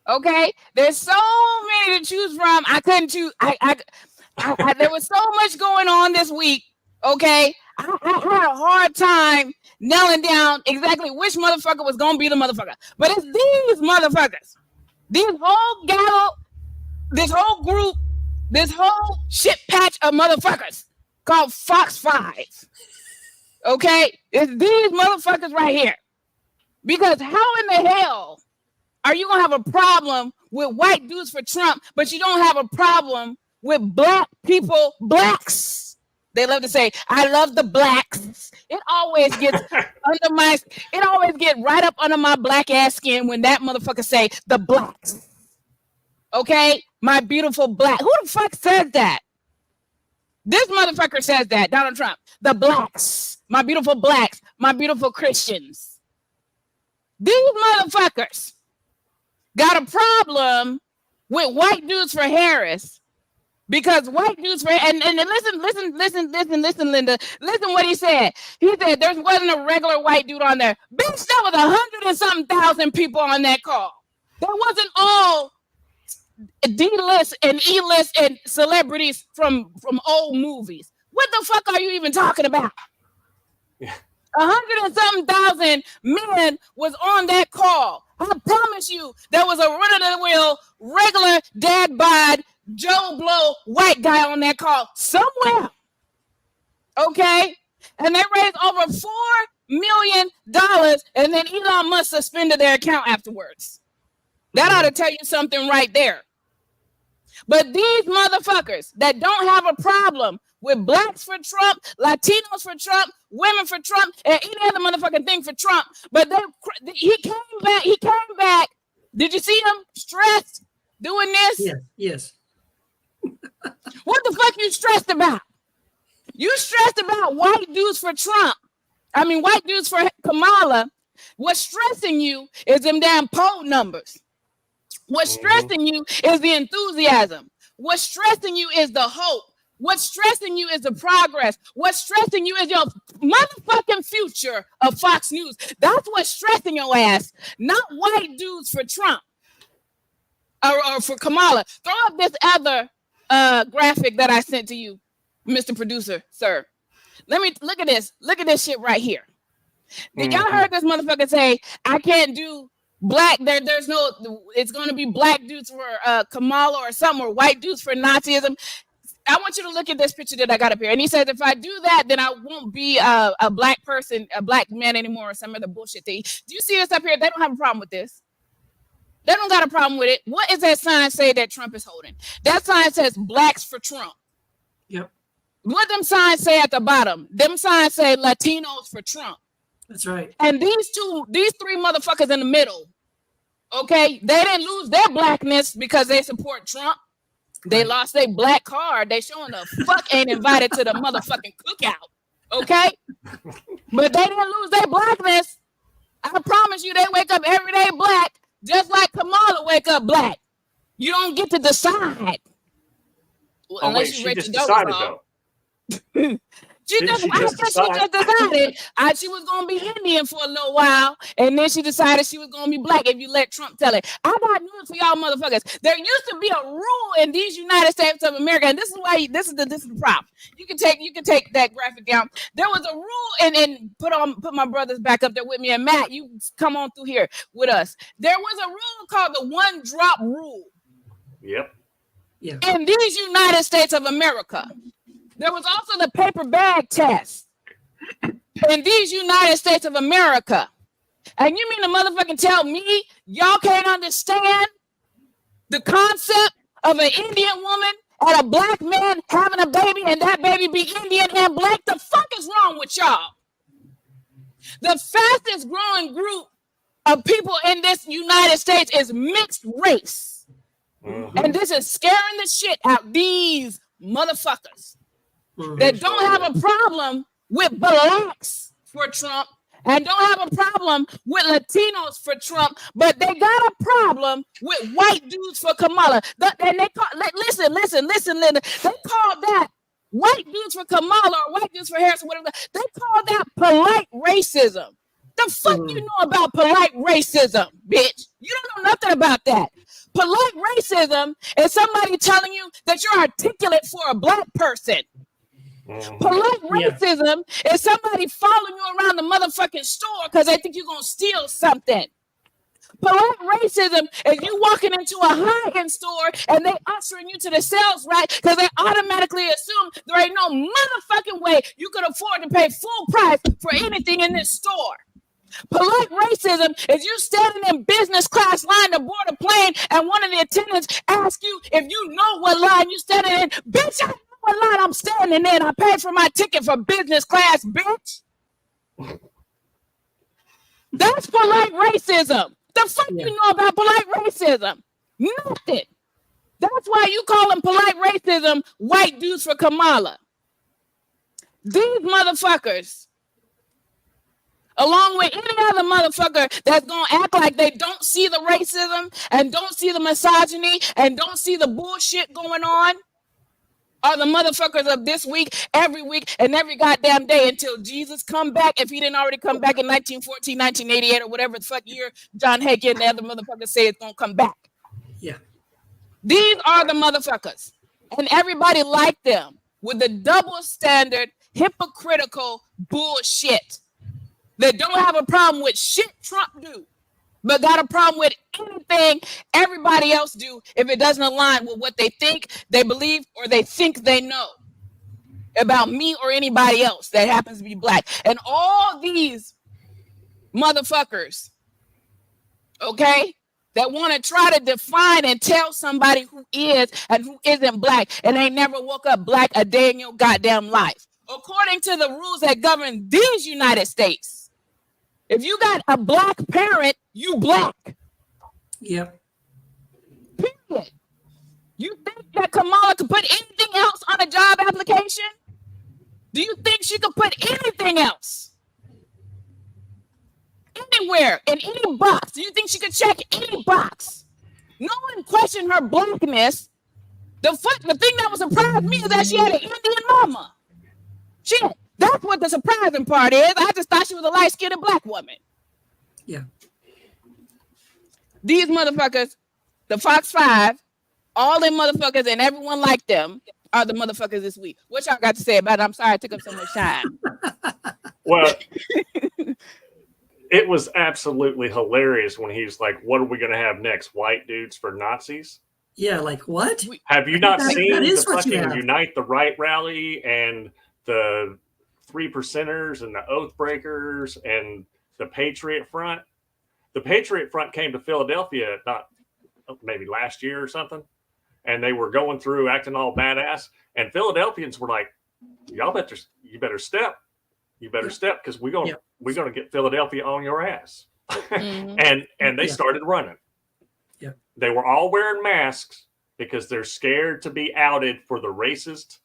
Okay, there's so many to choose from. I couldn't choose. There was so much going on this week. Okay, I had a hard time nailing down exactly which motherfucker was gonna be the motherfucker. But it's these motherfuckers, this whole group, this whole shit patch of motherfuckers called Fox 5. Okay, it's these motherfuckers right here. Because how in the hell are you going to have a problem with white dudes for Trump, but you don't have a problem with black people, blacks? They love to say, I love the blacks. It always gets right up under my black ass skin when that motherfucker say the blacks. Okay? My beautiful black. Who the fuck says that? This motherfucker says that, Donald Trump. The blacks. My beautiful blacks. My beautiful Christians. These motherfuckers got a problem with white dudes for Harris because white dudes for and listen, Linda. Listen what he said. He said there wasn't a regular white dude on there. Bitch, there was 100 and something thousand people on that call. There wasn't all D-list and E-list and celebrities from old movies. What the fuck are you even talking about? 100 and something thousand men was on that call. I promise you, there was a run-of-the-mill, regular dad bod, Joe Blow white guy on that call somewhere. Okay? And they raised over $4 million, and then Elon Musk suspended their account afterwards. That ought to tell you something right there. But these motherfuckers that don't have a problem with blacks for Trump, Latinos for Trump, women for Trump, and any other motherfucking thing for Trump. But he came back. Did you see him stressed doing this? Yes. What the fuck you stressed about? You stressed about white dudes for Trump. I mean, white dudes for Kamala. What's stressing you is them damn poll numbers. What's stressing you is the enthusiasm. What's stressing you is the hope. What's stressing you is the progress. What's stressing you is your motherfucking future of Fox News. That's what's stressing your ass, not white dudes for Trump or for Kamala. Throw up this other graphic that I sent to you, Mr. Producer, sir. Let me look at this. Look at this shit right here. Did y'all heard this motherfucker say, I can't do black, there's no, it's going to be black dudes for Kamala or something, or white dudes for Nazism. I want you to look at this picture that I got up here. And he says, if I do that, then I won't be a black person, a black man anymore, or some other bullshit thing. Do you see this up here? They don't have a problem with this. They don't got a problem with it. What is that sign say that Trump is holding? That sign says blacks for Trump. Yep. What them signs say at the bottom? Them signs say Latinos for Trump. That's right. And these three motherfuckers in the middle, okay, they didn't lose their blackness because they support Trump. They lost their black card. They showing the fuck ain't invited to the motherfucking cookout, okay? But they didn't lose their blackness. I promise you, they wake up every day black, just like Kamala wake up black. You don't get to decide. Well, unless wait, you she read just your decided dog. though. She just decided she was gonna be Indian for a little while, and then she decided she was gonna be black. If you let Trump tell it, I got news for y'all motherfuckers. There used to be a rule in these United States of America, and this is why this is the problem. You can take that graphic down. There was a rule, and put my brothers back up there with me, and Matt, you come on through here with us. There was a rule called the one drop rule. Yep. Yeah. In these United States of America. There was also the paper bag test in these United States of America. And you mean to motherfucking tell me y'all can't understand the concept of an Indian woman and a black man having a baby and that baby be Indian and black? The fuck is wrong with y'all? The fastest growing group of people in this United States is mixed race. Mm-hmm. And this is scaring the shit out these motherfuckers. That don't have a problem with blacks for Trump and don't have a problem with Latinos for Trump, but they got a problem with white dudes for Kamala. And they call, listen. They call that white dudes for Kamala or white dudes for Harris or whatever. They call that polite racism. The fuck you know about polite racism, bitch? You don't know nothing about that. Polite racism is somebody telling you that you're articulate for a black person. Polite racism is somebody following you around the motherfucking store because they think you're going to steal something. Polite racism is you walking into a high-end store and they ushering you to the sales rack because they automatically assume there ain't no motherfucking way you could afford to pay full price for anything in this store. Polite racism is you standing in business class line to board a plane and one of the attendants asks you if you know what line you standing in. Bitch, I know what line I'm standing in. I paid for my ticket for business class, bitch. That's polite racism. The fuck you know about polite racism? Nothing. That's why you call them polite racism white dudes for Kamala. These motherfuckers, along with any other motherfucker that's gonna act like they don't see the racism and don't see the misogyny and don't see the bullshit going on, are the motherfuckers of this week, every week, and every goddamn day until Jesus come back, if he didn't already come back in 1914, 1988, or whatever the fuck year John Hake and the other motherfuckers say it's gonna come back. Yeah. These are the motherfuckers. And everybody like them with the double standard, hypocritical bullshit. That don't have a problem with shit Trump do, but got a problem with anything everybody else do if it doesn't align with what they think, they believe, or they think they know about me or anybody else that happens to be black. And all these motherfuckers, okay, that want to try to define and tell somebody who is and who isn't black and ain't never woke up black a day in your goddamn life. According to the rules that govern these United States, if you got a black parent, you black. Yep. Period. You think that Kamala could put anything else on a job application? Do you think she could put anything else? Anywhere, in any box. Do you think she could check any box? No one questioned her blackness. The thing that would surprise me is that she had an Indian mama. Shit. That's what the surprising part is. I just thought she was a light-skinned black woman. Yeah. These motherfuckers, the Fox 5, all them motherfuckers and everyone like them are the motherfuckers this week. What y'all got to say about it? I'm sorry I took up so much time. Well, it was absolutely hilarious when he was like, what are we going to have next? White dudes for Nazis? Yeah, like what? Have you not seen the fucking Unite the Right rally and the 3%ers and the Oath Breakers and the Patriot Front? the Patriot Front came to Philadelphia, not maybe last year or something, and they were going through acting all badass, and Philadelphians were like, "Y'all you better step, because we're gonna get Philadelphia on your ass," and they started running. Yeah, they were all wearing masks because they're scared to be outed for the racist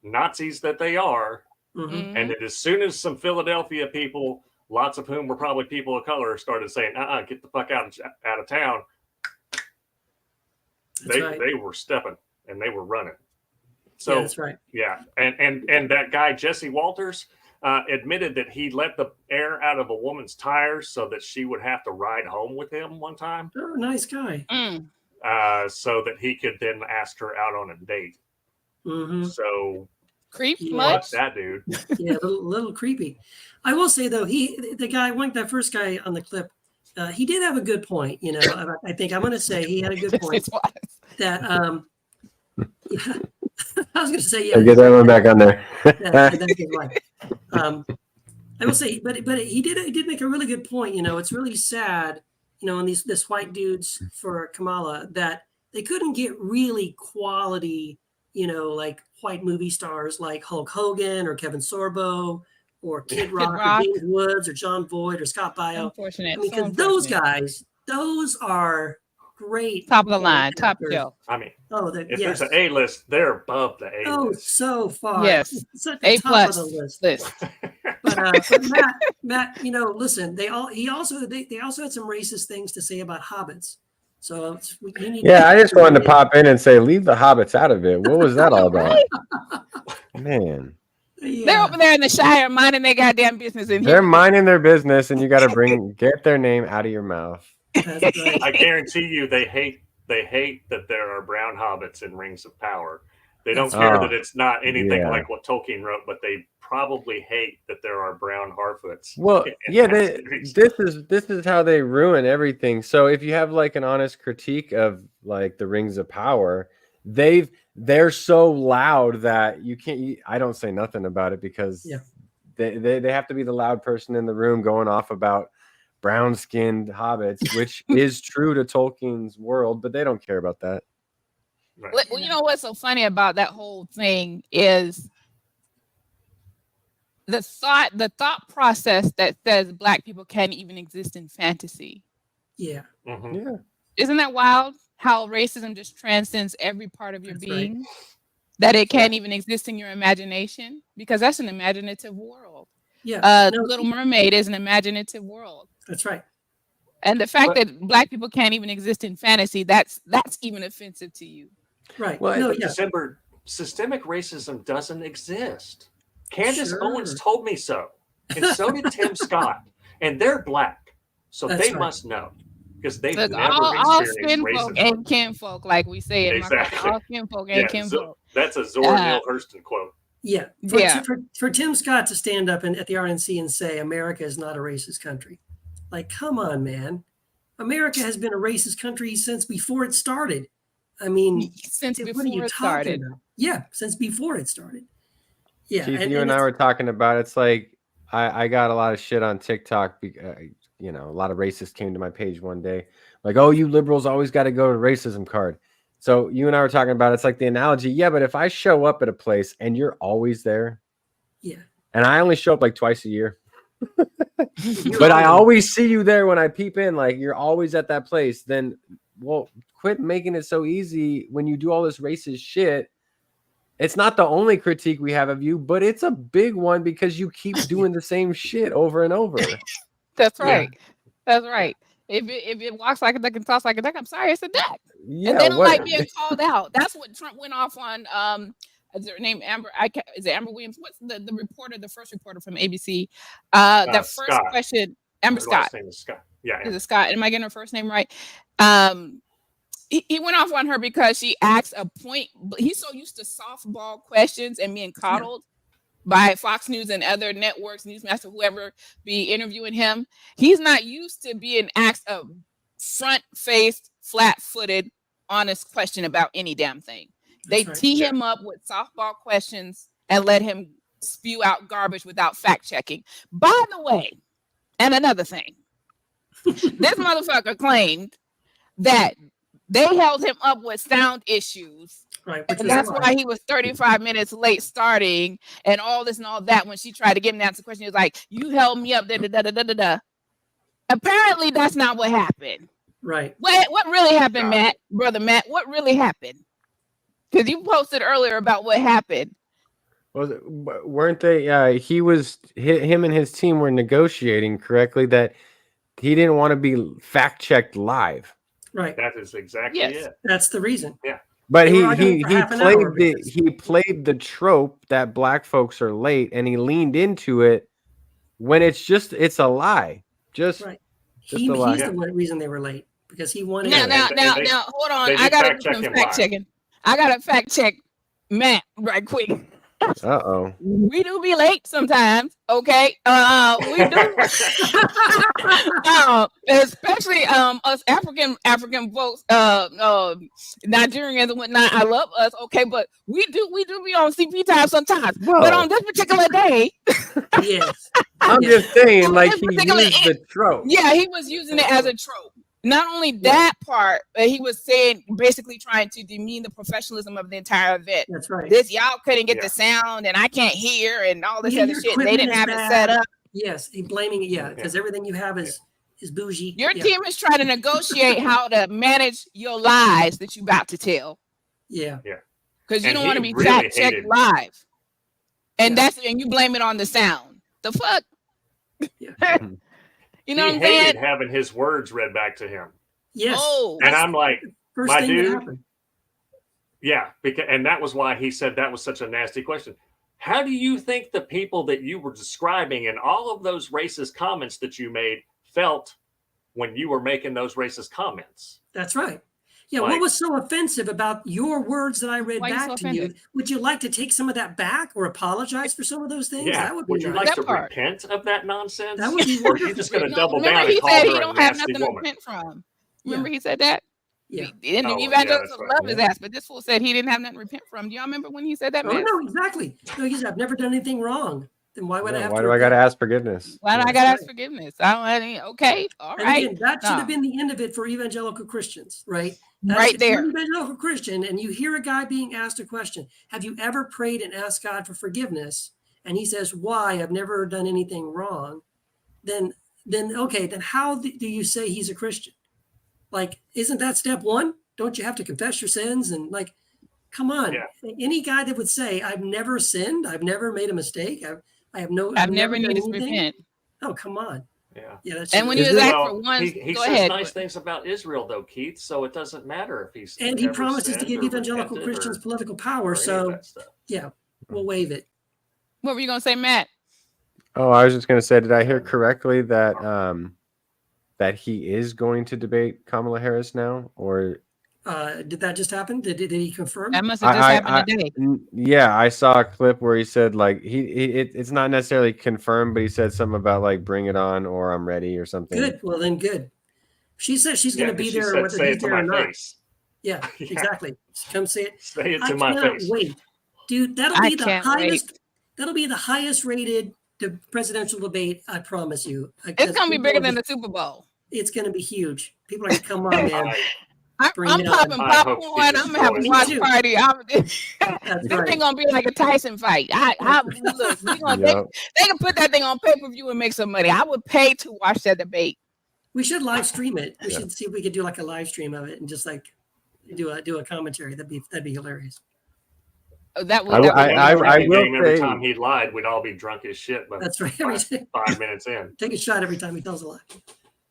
Nazis that they are. Mm-hmm. And as soon as some Philadelphia people, lots of whom were probably people of color, started saying, get the fuck out of town, they were stepping and they were running. So that's right. Yeah. And that guy, Jesse Walters, admitted that he let the air out of a woman's tires so that she would have to ride home with him one time. Oh, nice guy. So that he could then ask her out on a date. Mm-hmm. So creep much that dude. Yeah, a little creepy. I will say though, that first guy on the clip, he did have a good point. You know, I think I'm going to say he had a good point. That yeah, I was going to say yeah. Get that one back on there. I will say, but he did make a really good point. You know, it's really sad. You know, in this white dudes for Kamala that they couldn't get really quality. You know, like white movie stars like Hulk Hogan or Kevin Sorbo or Kid Rock or James Woods or John Voight or Scott Baio. Unfortunate. Because those guys, those are great. Top of the line, top shelf. I mean, if yes. there's an A list, they're above the A list. Oh, so far. Yes. Such A top plus of the list. But Matt, you know, listen, they also had some racist things to say about hobbits. So I just wanted to pop in and say, leave the hobbits out of it. What was that all about? Man. Yeah. They're over there in the Shire minding their goddamn business. They're minding their business, and you got to get their name out of your mouth. That's right. I guarantee you, they hate that there are brown hobbits in Rings of Power. They don't care that it's not anything like what Tolkien wrote, but they probably hate that there are brown Harfoots. Well, yeah, this is how they ruin everything. So if you have like an honest critique of like the Rings of Power, they're so loud that you can't. I don't say nothing about it because they have to be the loud person in the room going off about brown-skinned hobbits, which is true to Tolkien's world, but they don't care about that. Right. Well, you know what's so funny about that whole thing is the thought process that says Black people can't even exist in fantasy. Yeah. Mm-hmm. Yeah. Isn't that wild? How racism just transcends every part of your being. Right. That it can't even exist in your imagination because that's an imaginative world. Yeah. Little Mermaid is an imaginative world. That's right. And the fact that Black people can't even exist in fantasy, that's even offensive to you. Right. Well, Desimber, systemic racism doesn't exist. Candace Owens told me so. And so did Tim Scott. And they're Black. So they must know. Because they've never experienced racism. And kinfolk, like we say in exactly. All kinfolk and kinfolk. That's a Zora Neale Hurston quote. Yeah. For Tim Scott to stand up at the RNC and say America is not a racist country. Like, come on, man. America has been a racist country since before it started. I mean, since before it started. About? Yeah, since before it started. Yeah. Chief, you and I were talking about it's like I got a lot of shit on TikTok. You know, a lot of racists came to my page one day. Like, oh, you liberals always got to go to racism card. So you and I were talking about it's like the analogy. Yeah, but if I show up at a place and you're always there. Yeah. And I only show up like twice a year. But I always see you there when I peep in, like you're always at that place, then quit making it so easy when you do all this racist shit. It's not the only critique we have of you, but it's a big one because you keep doing the same shit over and over. That's right. Yeah. That's right. If it walks like a duck and talks like a duck, I'm sorry, it's a duck. Yeah, and they don't like being called out. That's what Trump went off on. Is her name Amber? Is it Amber Williams? What's the reporter, the first reporter from ABC? That first Scott. Question, Amber Scott. Last name is Scott. Yeah. Is it Scott? Am I getting her first name right? He went off on her because she asked a point. He's so used to softball questions and being coddled by Fox News and other networks, Newsmaster, whoever be interviewing him. He's not used to being asked a front-faced, flat-footed, honest question about any damn thing. They tee him up with softball questions and let him spew out garbage without fact checking. By the way, and another thing, This motherfucker claimed that they held him up with sound issues. Right. And that's why he was 35 minutes late starting and all this and all that. When she tried to give him the answer question, he was like, you held me up. Da, da, da, da, da, da. Apparently, that's not what happened. Right. What really happened, Matt? Brother Matt, what really happened? Because you posted earlier about what happened. Well, weren't they? Him and his team were negotiating correctly that he didn't want to be fact checked live. Right. That is exactly it. That's the reason. Yeah. But They were arguing for half an hour because- he played the trope that black folks are late, and he leaned into it when it's a lie. Right. He's the reason they were late because he wanted. Now, hold on. I gotta do some fact checking. I gotta fact check Matt right quick. Uh-oh. We do be late sometimes, okay? We do. Especially us African folks, Nigerians and whatnot. I love us, okay, but we do be on CP time sometimes. Whoa. But on this particular day, yes, I'm just saying, like he used the trope. Yeah, he was using it as a trope. Not only that part, but he was saying, basically trying to demean the professionalism of the entire event. That's right. This y'all couldn't get the sound, and I can't hear, and all this other shit. They didn't have it set up. Yes, he blaming it. Because everything you have is bougie. Your team is trying to negotiate how to manage your lies that you about to tell. Yeah. Because you don't want to be fact checked live, and you blame it on the sound. The fuck. Yeah. You know what I'm saying? He saying? hated having his words read back to him. Yes. Oh, and I'm like, my dude. Yeah, and that was why he said that was such a nasty question. How do you think the people that you were describing and all of those racist comments that you made felt when you were making those racist comments? That's right. Yeah, what was so offensive about your words that I read back to you? Would you like to take some of that back or apologize for some of those things? Yeah. That would you nice. like to repent of that nonsense? That would be or are you just going to double down and he call said her he a don't have nasty nothing woman? to repent from. Remember he said that? Yeah. And the evangelist love his ass, but this fool said he didn't have nothing to repent from. Do y'all remember when he said that? Oh, no, exactly. No, he said, I've never done anything wrong. Then why would I have why to do I got to ask forgiveness? Why do I got to ask forgiveness? Okay, all right. Again, that should have been the end of it for evangelical Christians, right? Right there. If you're an evangelical Christian and you hear a guy being asked a question, have you ever prayed and asked God for forgiveness? And he says, why? I've never done anything wrong. Then how do you say he's a Christian? Like, isn't that step one? Don't you have to confess your sins? And like, come on. Yeah. Any guy that would say, I've never sinned, I've never made a mistake, I've never needed to repent. Oh, come on. Yeah. That's and when you ask for one, he go says ahead. nice things about Israel, though, Keith. So it doesn't matter if he's and he promises to give evangelical Christians political power. So yeah, we'll waive it. What were you gonna say, Matt? Oh, I was just gonna say, did I hear correctly that that he is going to debate Kamala Harris now, or? Did that just happen? Did he confirm? That must have just happened today. Yeah, I saw a clip where he said like it's not necessarily confirmed, but he said something about like bring it on or I'm ready or something. Good. Well, then good. She says she's going to be there whether he's there or not. Yeah, exactly. Come say it. Say it to my face. Wait, dude. That'll be the highest. That'll be the highest rated presidential debate. I promise you. It's going to be bigger than the Super Bowl. It's going to be huge. People are going to come on, man. I'm popping popcorn. I'm gonna have a watch party. This thing gonna be like a Tyson fight. Look, they can put that thing on pay-per-view and make some money. I would pay to watch that debate. We should live stream it. We should see if we could do like a live stream of it and just like do a commentary. That'd be hilarious. That would. I will every time he lied, we'd all be drunk as shit. But that's right. 5 minutes in, take a shot every time he tells a lie.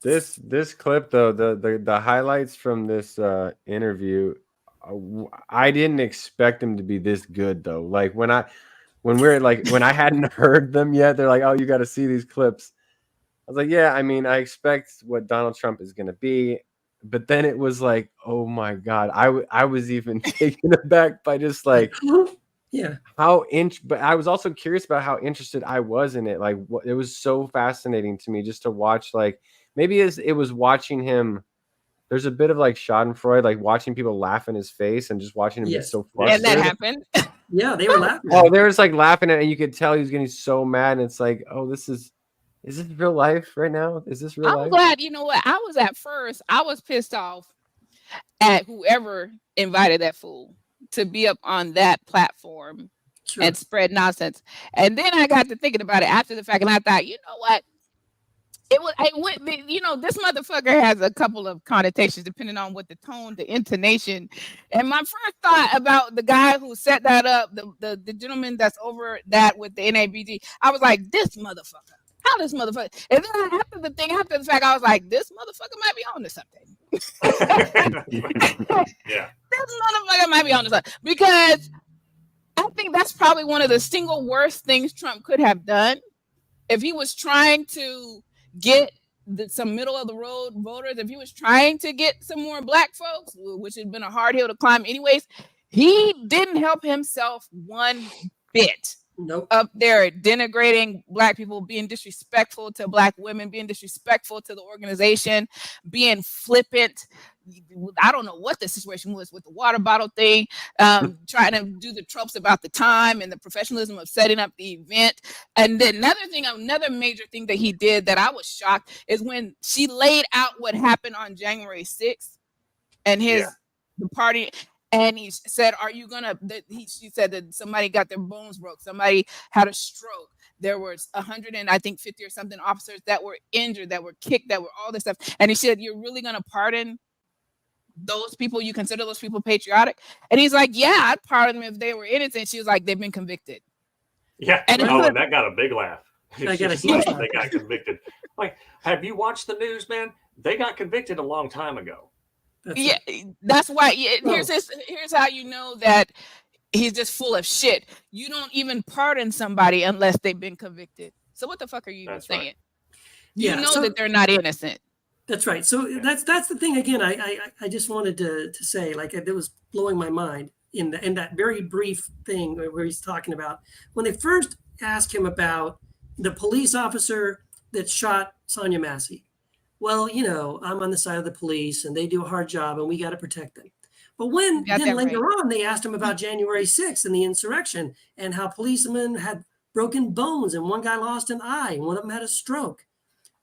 This clip though, the highlights from this interview, I didn't expect them to be this good though. Like when I hadn't heard them yet, they're like, "Oh, you got to see these clips." I was like, "Yeah, I mean, I expect what Donald Trump is going to be," but then it was like, "Oh my God!" I was even taken aback by just like, yeah, But I was also curious about how interested I was in it. Like, it was so fascinating to me just to watch like. Maybe it was watching him. There's a bit of like Schadenfreude, like watching people laugh in his face and just watching him get so frustrated. And that happened. Yeah, they were laughing. Oh, they were just like laughing at it, and you could tell he was getting so mad. And it's like, oh, this is Is this real life right now? Is this real I'm life? glad. You know what? I was pissed off at whoever invited that fool to be up on that platform and spread nonsense. And then I got to thinking about it after the fact, and I thought, you know what? It would, you know, this motherfucker has a couple of connotations depending on what the tone, the intonation. And my first thought about the guy who set that up, the gentleman that's over that with the NABG, I was like, this motherfucker. How this motherfucker? And then after the fact, I was like, this motherfucker might be on to something. Yeah. This motherfucker might be on to something. Because I think that's probably one of the single worst things Trump could have done if he was trying to get some middle of the road voters, if he was trying to get some more black folks, which had been a hard hill to climb anyways. He didn't help himself one bit. Nope. Up there denigrating black people, being disrespectful to black women, being disrespectful to the organization, being flippant. I don't know what the situation was with the water bottle thing, trying to do the tropes about the time and the professionalism of setting up the event. And then another major thing that he did that I was shocked is when she laid out what happened on January 6th and the party. And he said, "Are you gonna?" She said that somebody got their bones broke. Somebody had a stroke. There was 150 or something officers that were injured, that were kicked, that were all this stuff. And he said, "You're really gonna pardon those people? You consider those people patriotic?" And he's like, "Yeah, I'd pardon them if they were innocent." She was like, "They've been convicted." Yeah. And and that got a big laugh. I got a huge laugh. They got convicted. Like, have you watched the news, man? They got convicted a long time ago. That's why. Here's how you know that he's just full of shit. You don't even pardon somebody unless they've been convicted. So what the fuck are you even saying? Right. You know that they're not innocent. That's right. So that's the thing. Again, I just wanted to say, like, it was blowing my mind in that very brief thing where he's talking about when they first asked him about the police officer that shot Sonia Massey. Well, you know, I'm on the side of the police and they do a hard job and we got to protect them. But when then later on they asked him about January 6th and the insurrection and how policemen had broken bones and one guy lost an eye and one of them had a stroke.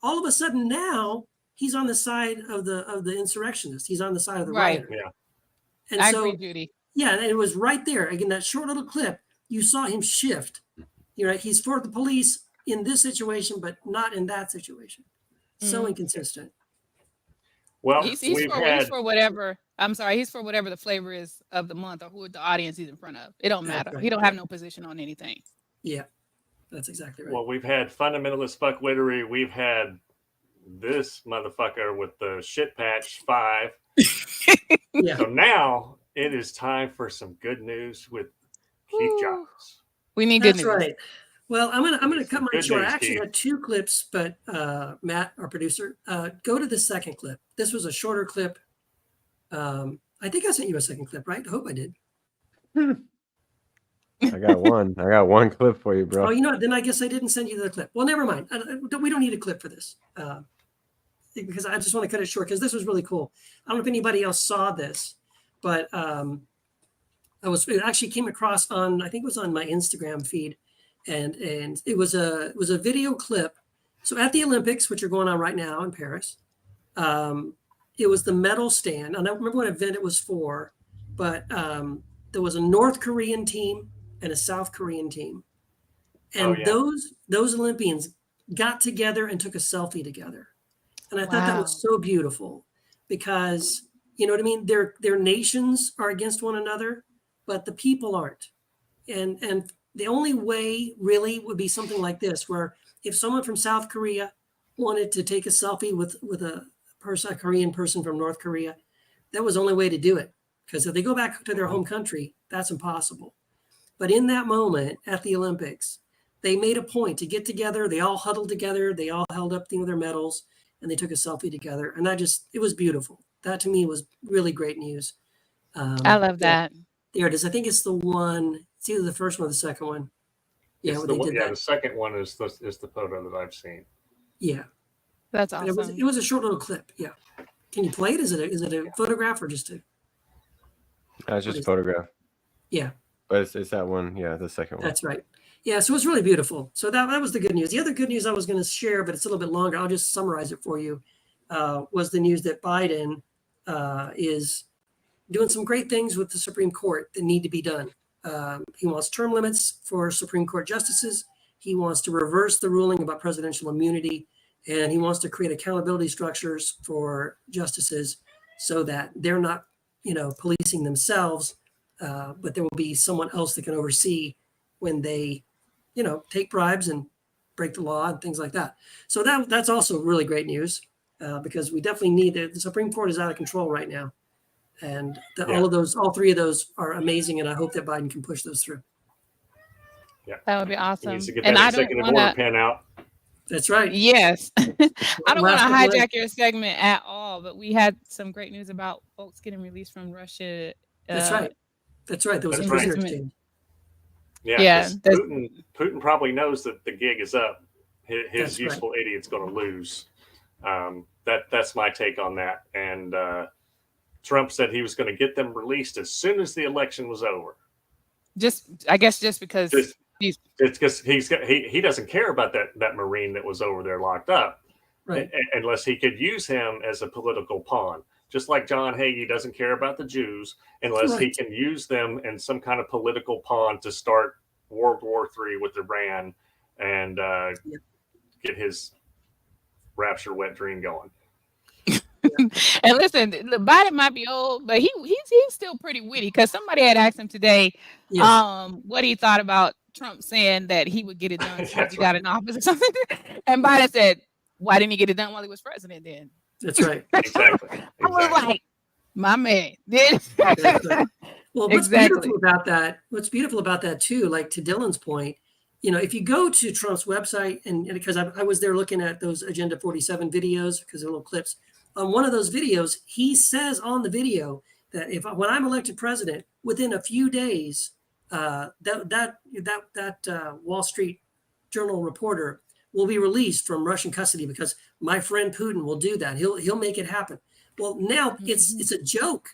All of a sudden now he's on the side of the insurrectionists. He's on the side of the rioters. Yeah. And I agree, Judy. Yeah, and it was right there. Again, that short little clip, you saw him shift. You're right. He's for the police in this situation, but not in that situation. So inconsistent. Well, he's for whatever. I'm sorry, he's for whatever the flavor is of the month or who the audience he's in front of. It don't matter. Right. He don't have no position on anything. Yeah, that's exactly right. Well, we've had fundamentalist fuckwittery. We've had this motherfucker with the shit patch 5. Yeah. So now it is time for some good news with Keith Giles. We need good news. That's right. Well, I'm gonna cut mine short. I actually Keith. had 2 clips, but Matt, our producer, go to the second clip. This was a shorter clip. I think I sent you a second clip, right? I hope I did. I got one clip for you, bro. Oh, you know what? Then I guess I didn't send you the clip. Well, never mind. We don't need a clip for this because I just want to cut it short because this was really cool. I don't know if anybody else saw this, but it actually came across on, I think it was on my Instagram feed. And it was a video clip. So at the Olympics, which are going on right now in Paris, it was the medal stand. I don't remember what event it was for, but there was a North Korean team and a South Korean team, and those Olympians got together and took a selfie together, and I thought that was so beautiful because you know what I mean. Their nations are against one another, but the people aren't, and the only way really would be something like this, where if someone from South Korea wanted to take a selfie with a Korean person from North Korea, that was the only way to do it. Because if they go back to their home country, that's impossible. But in that moment at the Olympics, they made a point to get together. They all huddled together. They all held up their medals and they took a selfie together. And it was beautiful. That to me was really great news. I love that. There it is. I think it's the one. It's either the first one or the second one. Yeah, the second one is the photo that I've seen. Yeah, that's awesome. It was a short little clip. Yeah, can you play it? Is it a photograph or just a? It's just a photograph. Yeah, but it's that one. Yeah, the second one. That's right. Yeah, so it was really beautiful. So that was the good news. The other good news I was going to share, but it's a little bit longer. I'll just summarize it for you. Was the news that Biden is doing some great things with the Supreme Court that need to be done. He wants term limits for Supreme Court justices. He wants to reverse the ruling about presidential immunity, and he wants to create accountability structures for justices so that they're not, policing themselves, but there will be someone else that can oversee when they, take bribes and break the law and things like that. So that's also really great news because we definitely need the Supreme Court is out of control right now. And all three of those are amazing, and I hope that Biden can push those through. Yeah, that would be awesome. He needs to get And that I executive don't order want to. pen out. That's right. Yes, I don't want to Last couple hijack your segment at all, but we had some great news about folks getting released from Russia. That's right. That's right. There was a That's prisoner right. exchange. Yeah, Yeah, Putin probably knows that the gig is up. His That's right. useful idiot's going to lose. That's my take on that. And Trump said he was going to get them released as soon as the election was over. I guess because it's because he doesn't care about that Marine that was over there locked up, Right. unless he could use him as a political pawn. Just like John Hagee doesn't care about the Jews unless he Right. can use them in some kind of political pawn to start World War III with Iran and get his rapture wet dream going. And listen, Biden might be old, but he's still pretty witty because somebody had asked him today what he thought about Trump saying that he would get it done as soon as he got in office or something. And Biden said, why didn't he get it done while he was president then? That's right. Exactly. I was like, my man. Well, what's beautiful about that too, like to Dillon's point, if you go to Trump's website, and because I was there looking at those Agenda 47 videos, because they're little clips, on one of those videos, he says on the video that when I'm elected president, within a few days, that Wall Street Journal reporter will be released from Russian custody because my friend Putin will do that. He'll make it happen. Well, now it's a joke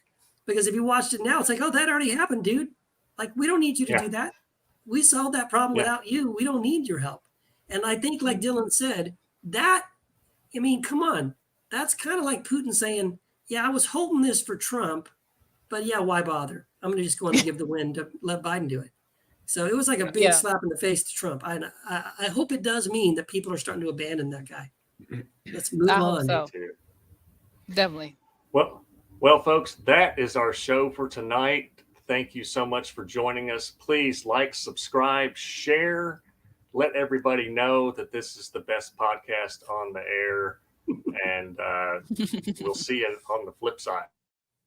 because if you watched it now, it's like, oh, that already happened, dude. Like, we don't need you to do that. We solved that problem without you. We don't need your help. And I think, like Dillon said, come on. That's kind of like Putin saying, yeah, I was holding this for Trump, but yeah, why bother? I'm going to just go and give the win to let Biden do it. So it was like a big slap in the face to Trump. I hope it does mean that people are starting to abandon that guy. Let's move on. So. Definitely. Well, folks, that is our show for tonight. Thank you so much for joining us. Please like, subscribe, share, let everybody know that this is the best podcast on the air. And we'll see you on the flip side.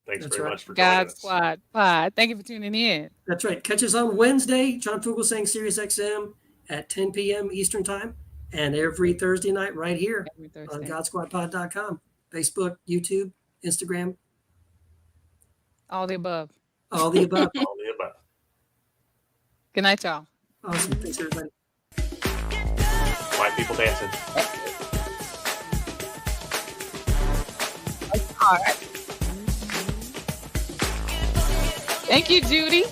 Thanks very much for joining us. God Squad Pod. Thank you for tuning in. That's right. Catch us on Wednesday, John Fugelsang, Sirius XM at 10 p.m. Eastern Time, and every Thursday night right here on GodSquadPod.com, Facebook, YouTube, Instagram. All the above. All the above. All the above. Good night, y'all. Awesome. Thanks, everybody. White people dancing. All right. Thank you, Judy.